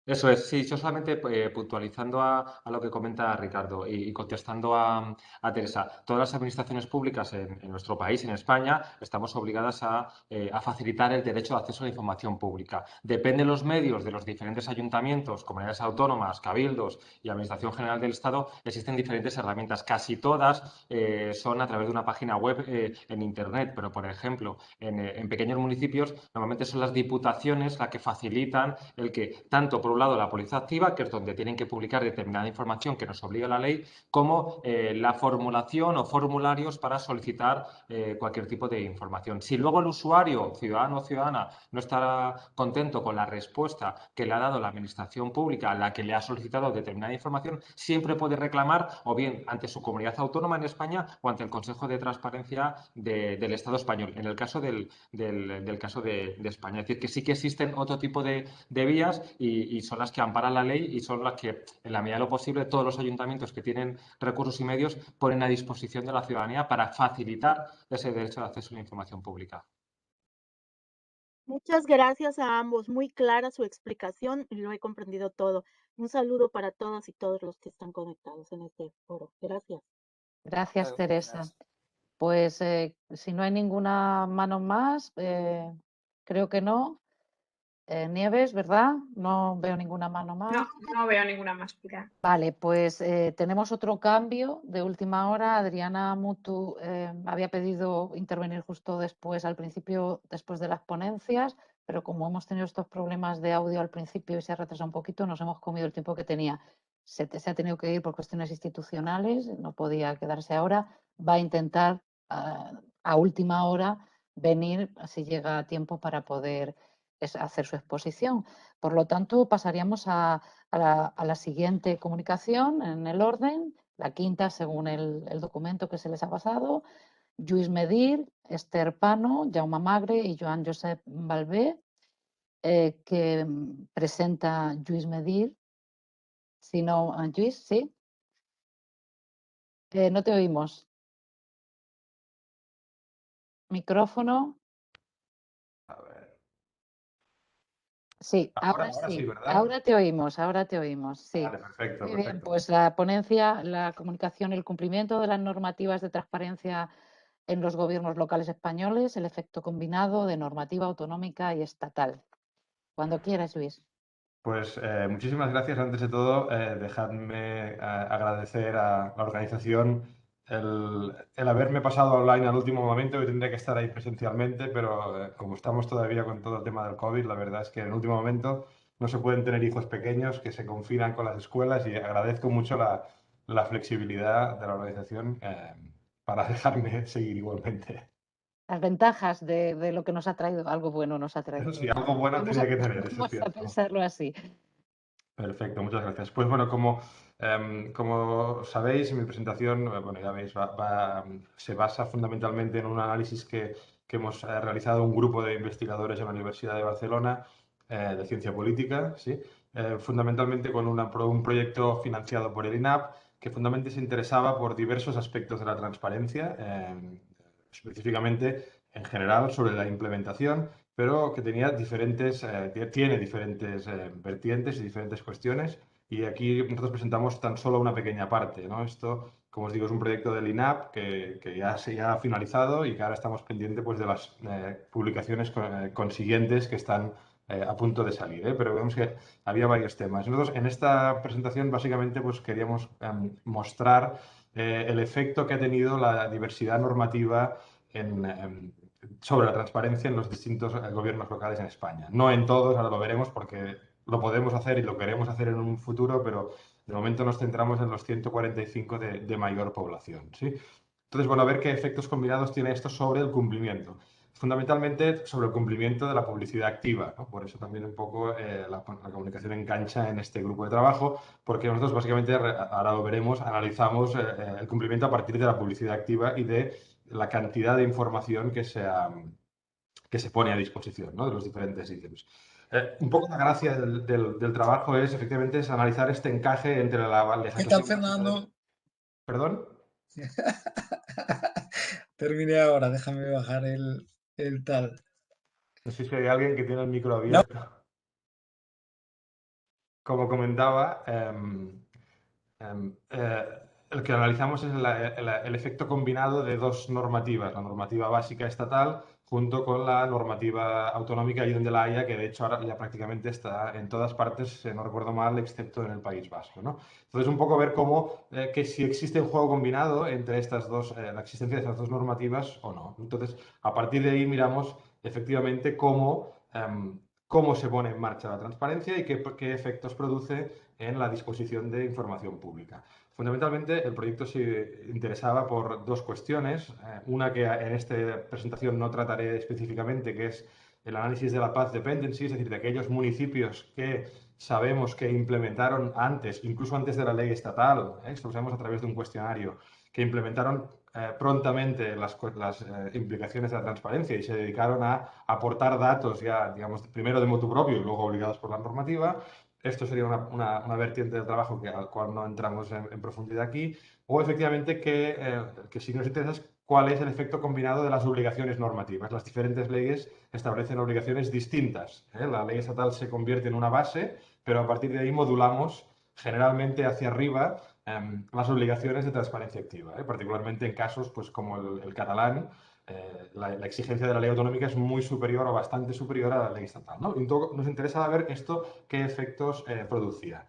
C: Eso es, sí, yo solamente puntualizando a lo que comenta Ricardo y contestando a Teresa, todas las administraciones públicas en nuestro país, en España, estamos obligadas a facilitar el derecho de acceso a la información pública. Depende de los medios de los diferentes ayuntamientos, comunidades autónomas, cabildos y Administración General del Estado, existen diferentes herramientas. Casi todas son a través de una página web en Internet, pero por ejemplo, en pequeños municipios normalmente son las diputaciones las que facilitan el que tanto por un lado la póliza activa, que es donde tienen que publicar determinada información que nos obliga la ley, como la formulación o formularios para solicitar cualquier tipo de información. Si luego el usuario, ciudadano o ciudadana, no estará contento con la respuesta que le ha dado la administración pública a la que le ha solicitado determinada información, siempre puede reclamar o bien ante su comunidad autónoma en España o ante el Consejo de Transparencia del Estado español, en el caso del caso de España. Es decir, que sí que existen otro tipo de vías y son las que amparan la ley y son las que, en la medida de lo posible, todos los ayuntamientos que tienen recursos y medios ponen a disposición de la ciudadanía para facilitar ese derecho de acceso a la información pública.
F: Muchas gracias a ambos, muy clara su explicación y lo he comprendido todo. Un saludo para todas y todos los que están conectados en este foro. Gracias.
A: Gracias, Teresa. Pues si no hay ninguna mano más, creo que no. Nieves, ¿verdad? No veo ninguna mano más.
B: No veo ninguna más, Pilar.
A: Vale, pues tenemos otro cambio de última hora. Adriana Mutu había pedido intervenir justo después, al principio, después de las ponencias, pero como hemos tenido estos problemas de audio al principio y se ha retrasado un poquito, nos hemos comido el tiempo que tenía. Se ha tenido que ir por cuestiones institucionales, no podía quedarse ahora. Va a intentar a última hora venir, si llega a tiempo, para poder hacer su exposición. Por lo tanto, pasaríamos a la siguiente comunicación en el orden, la quinta según el documento que se les ha pasado. Lluís Medir, Esther Pano, Jaume Magre y Joan Josep Balbé, que presenta Lluís Medir. Si no, Lluís, ¿sí? No te oímos. Micrófono.
G: A ver.
A: Sí,
G: ahora sí, ¿verdad?
A: Ahora te oímos, sí.
G: Vale, perfecto,
A: Muy
G: perfecto.
A: bien, pues la ponencia, la comunicación y el cumplimiento de las normativas de transparencia en los gobiernos locales españoles, el efecto combinado de normativa autonómica y estatal. Cuando quieras, Luis.
G: Pues muchísimas gracias. Antes de todo, dejadme agradecer a la organización el haberme pasado online al último momento. Yo tendría que estar ahí presencialmente, pero como estamos todavía con todo el tema del COVID, la verdad es que en el último momento no se pueden tener hijos pequeños que se confinan con las escuelas y agradezco mucho la flexibilidad de la organización para dejarme seguir igualmente.
A: Las ventajas de lo que nos ha traído, algo bueno nos ha traído.
G: Eso sí, algo bueno tenía que tener, eso es
A: Vamos a
G: cierto.
A: pensarlo así.
G: Perfecto, muchas gracias. Pues bueno, como sabéis, mi presentación, bueno, ya veis, se basa fundamentalmente en un análisis que hemos realizado un grupo de investigadores en la Universidad de Barcelona de Ciencia Política, ¿sí? Fundamentalmente con un proyecto financiado por el INAP, que fundamentalmente se interesaba por diversos aspectos de la transparencia, específicamente en general sobre la implementación, pero que tiene diferentes vertientes y diferentes cuestiones. Y aquí nosotros presentamos tan solo una pequeña parte, ¿no? Esto, como os digo, es un proyecto del INAP que ya se ha finalizado y que ahora estamos pendientes pues, de las publicaciones consiguientes que están a punto de salir, pero vemos que había varios temas. Nosotros en esta presentación básicamente pues, queríamos mostrar el efecto que ha tenido la diversidad normativa sobre la transparencia en los distintos gobiernos locales en España. No en todos, ahora lo veremos porque lo podemos hacer y lo queremos hacer en un futuro, pero de momento nos centramos en los 145 de mayor población, ¿sí? Entonces, bueno, a ver qué efectos combinados tiene esto sobre el cumplimiento. Fundamentalmente sobre el cumplimiento de la publicidad activa, ¿no? Por eso también un poco la comunicación en cancha en este grupo de trabajo, porque nosotros básicamente, ahora lo veremos, analizamos el cumplimiento a partir de la publicidad activa y de la cantidad de información que se pone a disposición, ¿no? De los diferentes ítems. Un poco la gracia del trabajo es efectivamente analizar este encaje entre la legislación.
H: ¿Qué tal, Fernando?
G: ¿Perdón?
H: Terminé ahora, déjame bajar el tal.
G: No sé si hay alguien que tiene el micro abierto. Como comentaba, el que analizamos es el efecto combinado de dos normativas, la normativa básica estatal junto con la normativa autonómica y donde la haya, que de hecho ahora ya prácticamente está en todas partes, si no recuerdo mal, excepto en el País Vasco, ¿no? Entonces, un poco ver cómo, que si existe un juego combinado entre estas dos, la existencia de estas dos normativas o no. Entonces, a partir de ahí miramos efectivamente cómo se pone en marcha la transparencia y qué efectos produce en la disposición de información pública. Fundamentalmente, el proyecto se interesaba por dos cuestiones. Una que en esta presentación no trataré específicamente, que es el análisis de la path dependency, es decir, de aquellos municipios que sabemos que implementaron antes, incluso antes de la ley estatal, esto lo sabemos a través de un cuestionario, que implementaron prontamente las implicaciones de la transparencia y se dedicaron a aportar datos ya, digamos, primero de motu propio y luego obligados por la normativa. Esto sería una vertiente del trabajo al cual no entramos en profundidad aquí. O efectivamente que sí nos interesa es cuál es el efecto combinado de las obligaciones normativas. Las diferentes leyes establecen obligaciones distintas. La ley estatal se convierte en una base, pero a partir de ahí modulamos generalmente hacia arriba las obligaciones de transparencia activa, particularmente en casos pues, como el catalán. La exigencia de la ley autonómica es muy superior o bastante superior a la ley estatal, ¿no? Y nos interesa ver esto qué efectos producía.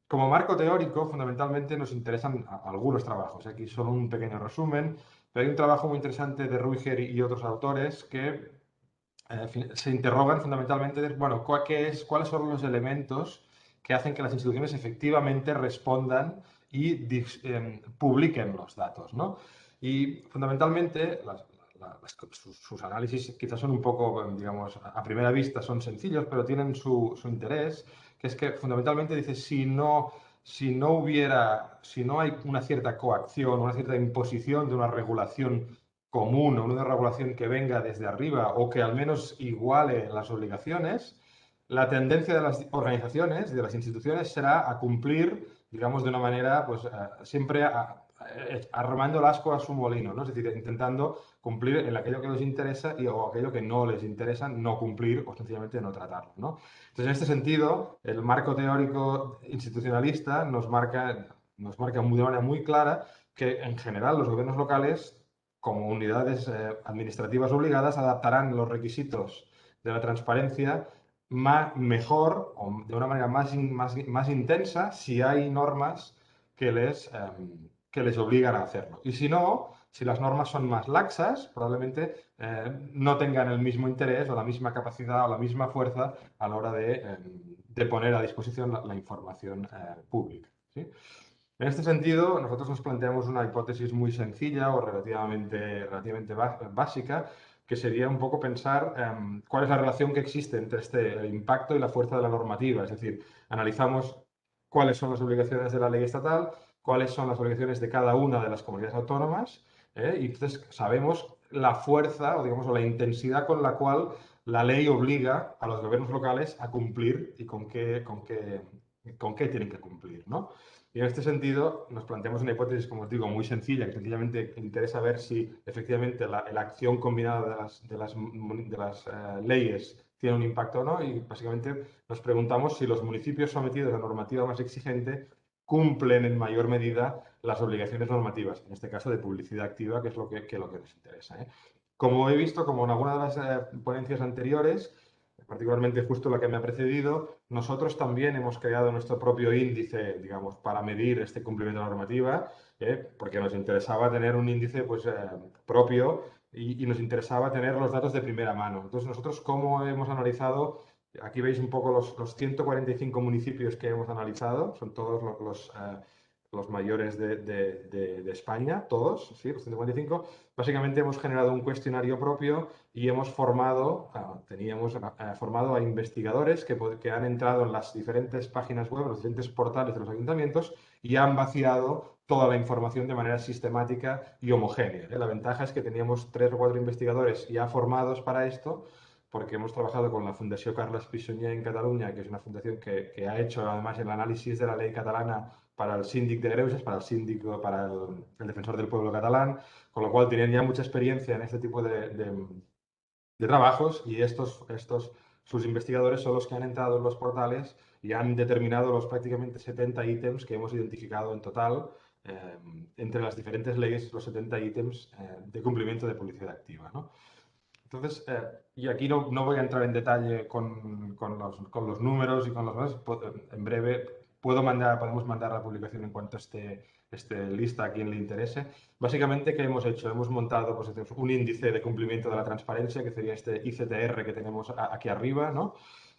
G: Como marco teórico, fundamentalmente nos interesan algunos trabajos. Aquí solo un pequeño resumen, pero hay un trabajo muy interesante de Ruiger y otros autores que se interrogan fundamentalmente de, bueno, cuáles son los elementos que hacen que las instituciones efectivamente respondan y publiquen los datos, ¿no? Y fundamentalmente sus análisis quizás son un poco, digamos, a primera vista son sencillos, pero tienen su interés, que es que fundamentalmente dice, si no hay una cierta coacción, una cierta imposición de una regulación común o una regulación que venga desde arriba o que al menos iguale las obligaciones, la tendencia de las organizaciones y de las instituciones será a cumplir, digamos, de una manera, pues siempre armando el asco a su molino, ¿no? Es decir, intentando cumplir en aquello que les interesa o aquello que no les interesa, no cumplir o sencillamente no tratarlo, ¿no? Entonces, en este sentido, el marco teórico institucionalista nos marca de manera muy clara que, en general, los gobiernos locales, como unidades administrativas obligadas, adaptarán los requisitos de la transparencia mejor o de una manera más intensa si hay normas que les obligan a hacerlo. Y si no, si las normas son más laxas, probablemente no tengan el mismo interés o la misma capacidad o la misma fuerza a la hora de poner a disposición la información pública, ¿sí? En este sentido, nosotros nos planteamos una hipótesis muy sencilla o relativamente básica, que sería un poco pensar cuál es la relación que existe entre el impacto y la fuerza de la normativa. Es decir, analizamos cuáles son las obligaciones de la ley estatal, cuáles son las obligaciones de cada una de las comunidades autónomas, y entonces sabemos la fuerza o, digamos, la intensidad con la cual la ley obliga a los gobiernos locales a cumplir y con qué tienen que cumplir, ¿no? Y en este sentido nos planteamos una hipótesis, como os digo, muy sencilla, que sencillamente interesa ver si efectivamente la acción combinada de las leyes tiene un impacto o no, y básicamente nos preguntamos si los municipios sometidos a normativa más exigente cumplen en mayor medida las obligaciones normativas, en este caso de publicidad activa, que es lo que nos interesa, ¿eh? Como he visto, como en alguna de las ponencias anteriores, particularmente justo la que me ha precedido, nosotros también hemos creado nuestro propio índice, digamos, para medir este cumplimiento de la normativa, porque nos interesaba tener un índice pues, propio y nos interesaba tener los datos de primera mano. Entonces, nosotros, ¿cómo hemos analizado? Aquí veis un poco los 145 municipios que hemos analizado, son todos los mayores de España, todos, ¿sí? Los 145. Básicamente hemos generado un cuestionario propio y hemos teníamos formado a investigadores que han entrado en las diferentes páginas web, los diferentes portales de los ayuntamientos y han vaciado toda la información de manera sistemática y homogénea. La ventaja es que teníamos 3 o 4 investigadores ya formados para esto, porque hemos trabajado con la Fundació Carles Pisunyer en Cataluña, que es una fundación que ha hecho además el análisis de la ley catalana para el síndic de Greuges, para el síndico, para el defensor del pueblo catalán, con lo cual tienen ya mucha experiencia en este tipo de trabajos y sus investigadores son los que han entrado en los portales y han determinado los prácticamente 70 ítems que hemos identificado en total entre las diferentes leyes, los 70 ítems de cumplimiento de publicidad activa, ¿no? Entonces, y aquí no voy a entrar en detalle con los números y con los demás. En breve podemos mandar la publicación en cuanto esté lista a quien le interese. Básicamente, ¿qué hemos hecho? Hemos montado pues, un índice de cumplimiento de la transparencia, que sería este ICTR que tenemos aquí arriba, ¿no?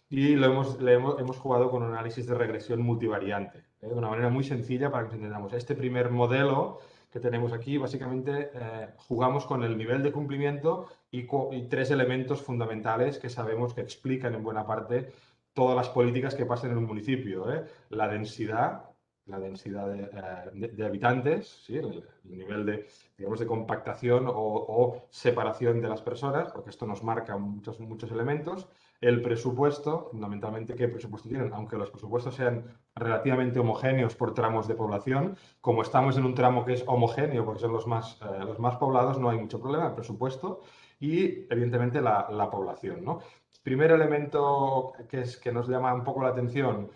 G: Y hemos jugado con un análisis de regresión multivariante, de una manera muy sencilla para que entendamos. Este primer modelo que tenemos aquí, básicamente jugamos con el nivel de cumplimiento y 3 elementos fundamentales que sabemos que explican en buena parte todas las políticas que pasan en un municipio, ¿eh? La densidad de habitantes, ¿sí? El nivel digamos, de compactación o separación de las personas, porque esto nos marca muchos elementos. El presupuesto, fundamentalmente, ¿qué presupuesto tienen? Aunque los presupuestos sean relativamente homogéneos por tramos de población, como estamos en un tramo que es homogéneo porque son los más poblados, no hay mucho problema, el presupuesto y, evidentemente, la población, ¿no? Primer elemento que nos llama un poco la atención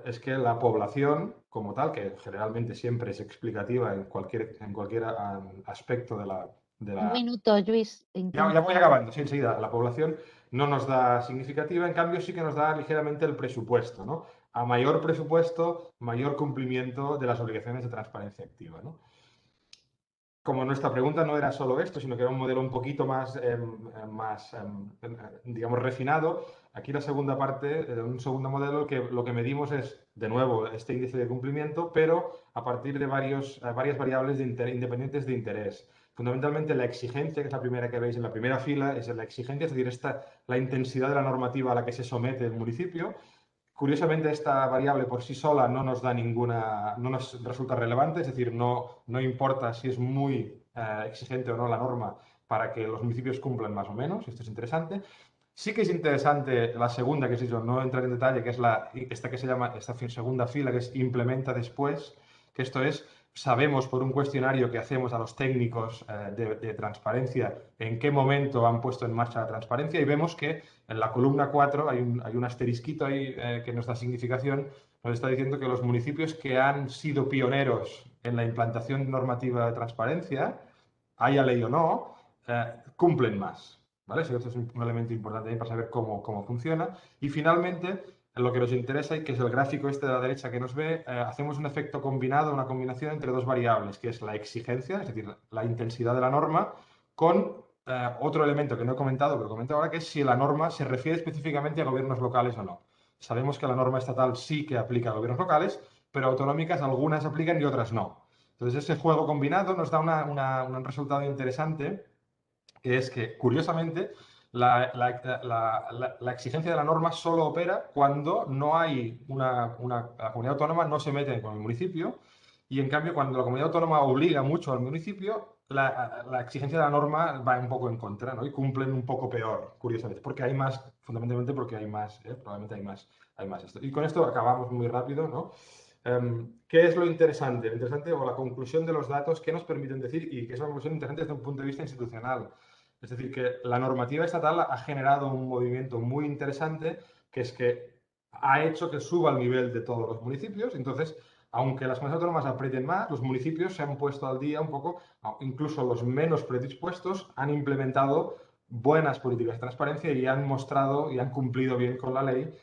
G: es que la población como tal, que generalmente siempre es explicativa en cualquier aspecto de la...
A: Un minuto, Lluís.
G: Ya voy acabando, sí, enseguida. La población no nos da significativa, en cambio sí que nos da ligeramente el presupuesto, ¿no? A mayor presupuesto, mayor cumplimiento de las obligaciones de transparencia activa, ¿no? Como nuestra pregunta no era solo esto, sino que era un modelo un poquito más, digamos, refinado, aquí la segunda parte, un segundo modelo, lo que medimos es, de nuevo, este índice de cumplimiento, pero a partir de varias variables independientes de interés. Fundamentalmente la exigencia, que es la primera que veis en la primera fila, es la exigencia, es decir, la intensidad de la normativa a la que se somete el municipio. Curiosamente, esta variable por sí sola no nos resulta relevante, es decir, no importa si es muy exigente o no la norma para que los municipios cumplan más o menos, esto es interesante. Sí que es interesante la segunda, que es eso, no entrar en detalle, que es esta que se llama, esta segunda fila, que es implementa después, que esto es, sabemos por un cuestionario que hacemos a los técnicos de transparencia en qué momento han puesto en marcha la transparencia y vemos que en la columna 4 hay un asterisquito ahí que nos da significación, nos está diciendo que los municipios que han sido pioneros en la implantación normativa de transparencia, haya ley o no, cumplen más. ¿Vale? Esto es un elemento importante para saber cómo funciona. Y finalmente, lo que nos interesa, y que es el gráfico este de la derecha que nos ve, hacemos un efecto combinado, una combinación entre dos variables, que es la exigencia, es decir, la intensidad de la norma, con otro elemento que no he comentado, pero comento ahora, que es si la norma se refiere específicamente a gobiernos locales o no. Sabemos que la norma estatal sí que aplica a gobiernos locales, pero autonómicas algunas aplican y otras no. Entonces, ese juego combinado nos da un resultado interesante, que es que, curiosamente, la exigencia de la norma solo opera cuando no hay la comunidad autónoma no se mete con el municipio y, en cambio, cuando la comunidad autónoma obliga mucho al municipio, la exigencia de la norma va un poco en contra, ¿no? Y cumplen un poco peor, curiosamente, porque hay más, fundamentalmente porque hay más, probablemente hay más esto. Y con esto acabamos muy rápido, ¿no? ¿Qué es lo interesante? Lo interesante o la conclusión de los datos que nos permiten decir, y que es una conclusión interesante desde un punto de vista institucional. Es decir, que la normativa estatal ha generado un movimiento muy interesante, que es que ha hecho que suba el nivel de todos los municipios. Entonces, aunque las comunidades autónomas aprieten más, los municipios se han puesto al día un poco, incluso los menos predispuestos han implementado buenas políticas de transparencia y han mostrado y han cumplido bien con la ley,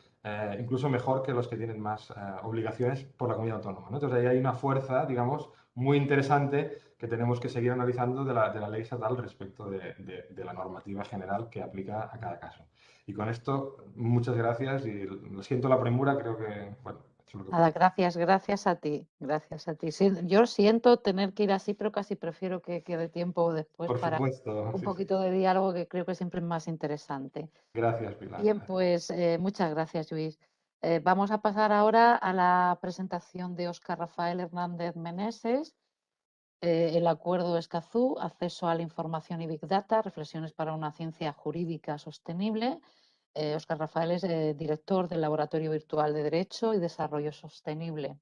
G: incluso mejor que los que tienen más obligaciones por la comunidad autónoma, ¿no? Entonces ahí hay una fuerza, digamos, muy interesante que tenemos que seguir analizando de la ley estatal respecto de la normativa general que aplica a cada caso. Y con esto, muchas gracias y lo siento la premura, creo que, bueno, eso es lo que
A: Nada, gracias a ti, gracias a ti. Sí, yo siento tener que ir así, pero casi prefiero que quede tiempo después
G: por
A: para
G: supuesto,
A: un
G: sí,
A: poquito de diálogo, que creo que siempre es más interesante.
G: Gracias, Pilar.
A: Bien, pues muchas gracias, Luis. Vamos a pasar ahora a la presentación de Óscar Rafael Hernández Meneses, el acuerdo Escazú, acceso a la información y Big Data, reflexiones para una ciencia jurídica sostenible. Óscar Rafael es director del Laboratorio Virtual de Derecho y Desarrollo Sostenible.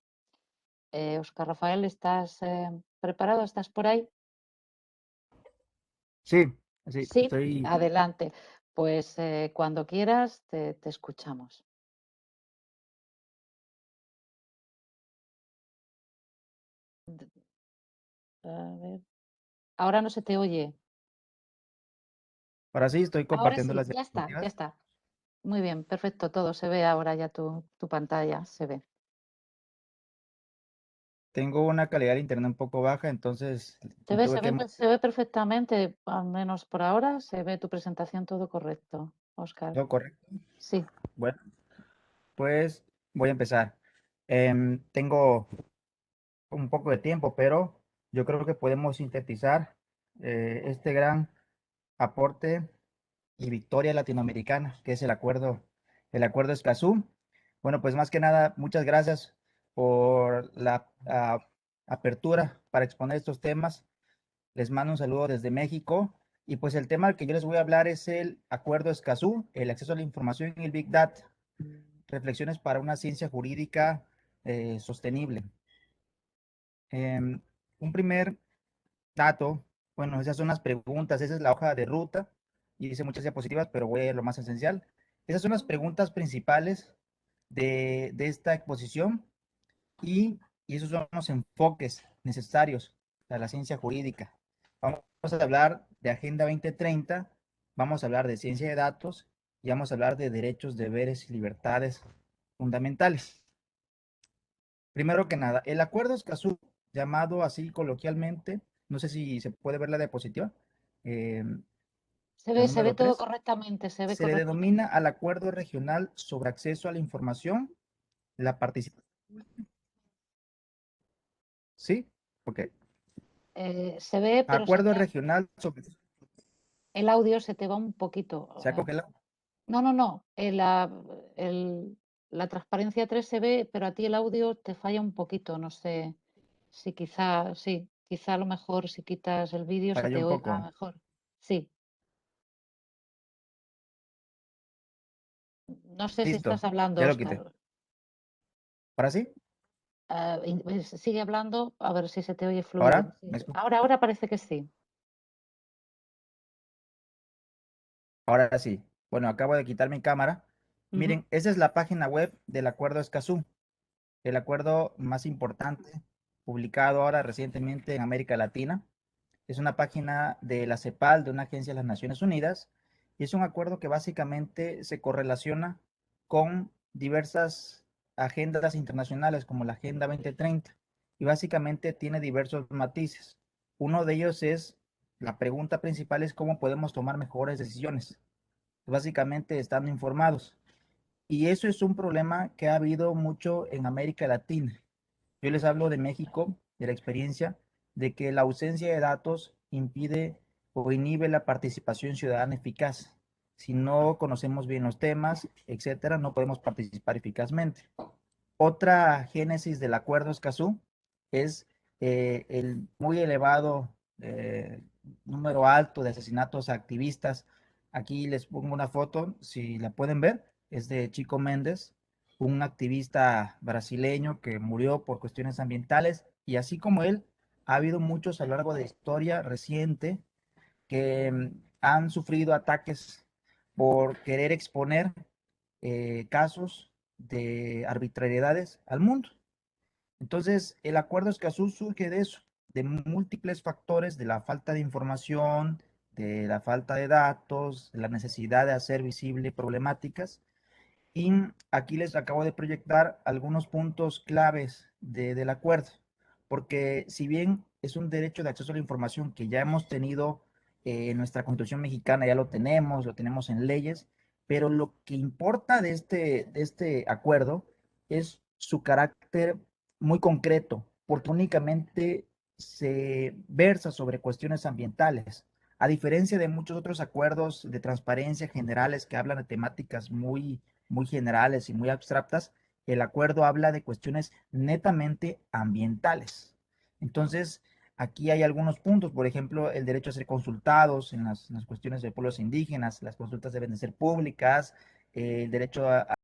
A: Óscar Rafael, ¿estás preparado? ¿Estás por ahí?
I: Sí, sí,
A: Sí,
I: estoy.
A: adelante. Pues cuando quieras te escuchamos. A ver. Ahora no se te oye.
I: Ahora sí, estoy
A: Ahora
I: compartiendo
A: sí,
I: las
A: ya está, ya
I: diapositivas.
A: está. Muy bien, perfecto, todo se ve ahora ya tu pantalla, se ve.
I: Tengo una calidad de internet un poco baja, entonces
A: Se
I: me
A: ve,
I: tuve
A: se
I: que.
A: ve, se ve perfectamente, al menos por ahora, se ve tu presentación todo correcto, Óscar.
I: ¿Todo correcto?
A: Sí.
I: Bueno, pues voy a empezar. Tengo un poco de tiempo, pero yo creo que podemos sintetizar este gran aporte y victoria latinoamericana, que es el acuerdo Escazú. Bueno, pues más que nada, muchas gracias por la apertura para exponer estos temas. Les mando un saludo desde México. Y pues el tema al que yo les voy a hablar es el acuerdo Escazú, el acceso a la información y el Big Data, reflexiones para una ciencia jurídica sostenible. Un primer dato, bueno, esas son las preguntas, esa es la hoja de ruta y dice muchas diapositivas, pero voy a ir a lo más esencial. Esas son las preguntas principales de esta exposición y esos son los enfoques necesarios para la ciencia jurídica. Vamos a hablar de Agenda 2030, vamos a hablar de ciencia de datos y vamos a hablar de derechos, deberes y libertades fundamentales. Primero que nada, el acuerdo Escazú, llamado así coloquialmente, no sé si se puede ver la diapositiva, eh, la
A: Se ve
I: número
A: todo
I: 3,
A: correctamente, se ve
I: se le denomina
A: correctamente.
I: al Acuerdo Regional sobre Acceso a la Información, la participación. ¿Sí? Ok.
A: Se ve, pero
I: Acuerdo Regional sobre.
A: el audio se te va un poquito.
I: ¿Se ha congelado?
A: No, no, no. La transparencia 3 se ve, pero a ti el audio te falla un poquito. No sé si quizá, sí, quizá a lo mejor si quitas el vídeo se
I: Falló
A: te
I: un
A: oiga
I: poco.
A: mejor. Sí. No sé si
I: Listo.
A: estás hablando,
I: Ya lo quité.
A: Óscar.
I: ¿Ahora sí?
A: Sigue hablando, a ver si se te oye fluido.
I: ¿Ahora?
A: Sí. Ahora parece que sí.
I: Ahora sí. Bueno, acabo de quitar mi cámara.
A: Ujú.
I: Miren, esa es la página web del Acuerdo Escazú, el acuerdo más importante publicado ahora recientemente en América Latina. Es una página de la CEPAL, de una agencia de las Naciones Unidas, y es un acuerdo que básicamente se correlaciona con diversas agendas internacionales como la Agenda 2030 y básicamente tiene diversos matices. Uno de ellos es, la pregunta principal es cómo podemos tomar mejores decisiones, básicamente estando informados. Y eso es un problema que ha habido mucho en América Latina. Yo les hablo de México, de la experiencia de que la ausencia de datos impide o inhibe la participación ciudadana eficaz. Si no conocemos bien los temas, etcétera, no podemos participar eficazmente. Otra génesis del acuerdo Escazú es el muy elevado número alto de asesinatos a activistas. Aquí les pongo una foto, si la pueden ver, es de Chico Méndez, un activista brasileño que murió por cuestiones ambientales y así como él, ha habido muchos a lo largo de la historia reciente que han sufrido ataques por querer exponer casos de arbitrariedades al mundo. Entonces, el acuerdo Escazú surge de eso, de múltiples factores, de la falta de información, de la falta de datos, de la necesidad de hacer visible problemáticas. Y aquí les acabo de proyectar algunos puntos claves del acuerdo, porque si bien es un derecho de acceso a la información que ya hemos tenido en nuestra Constitución mexicana, ya lo tenemos en leyes, pero lo que importa de este acuerdo es su carácter muy concreto, porque únicamente se versa sobre cuestiones ambientales. A diferencia de muchos otros acuerdos de transparencia generales que hablan de temáticas muy generales y muy abstractas, el acuerdo habla de cuestiones netamente ambientales. Entonces, aquí hay algunos puntos, por ejemplo, el derecho a ser consultados en las cuestiones de pueblos indígenas, las consultas deben de ser públicas, el derecho a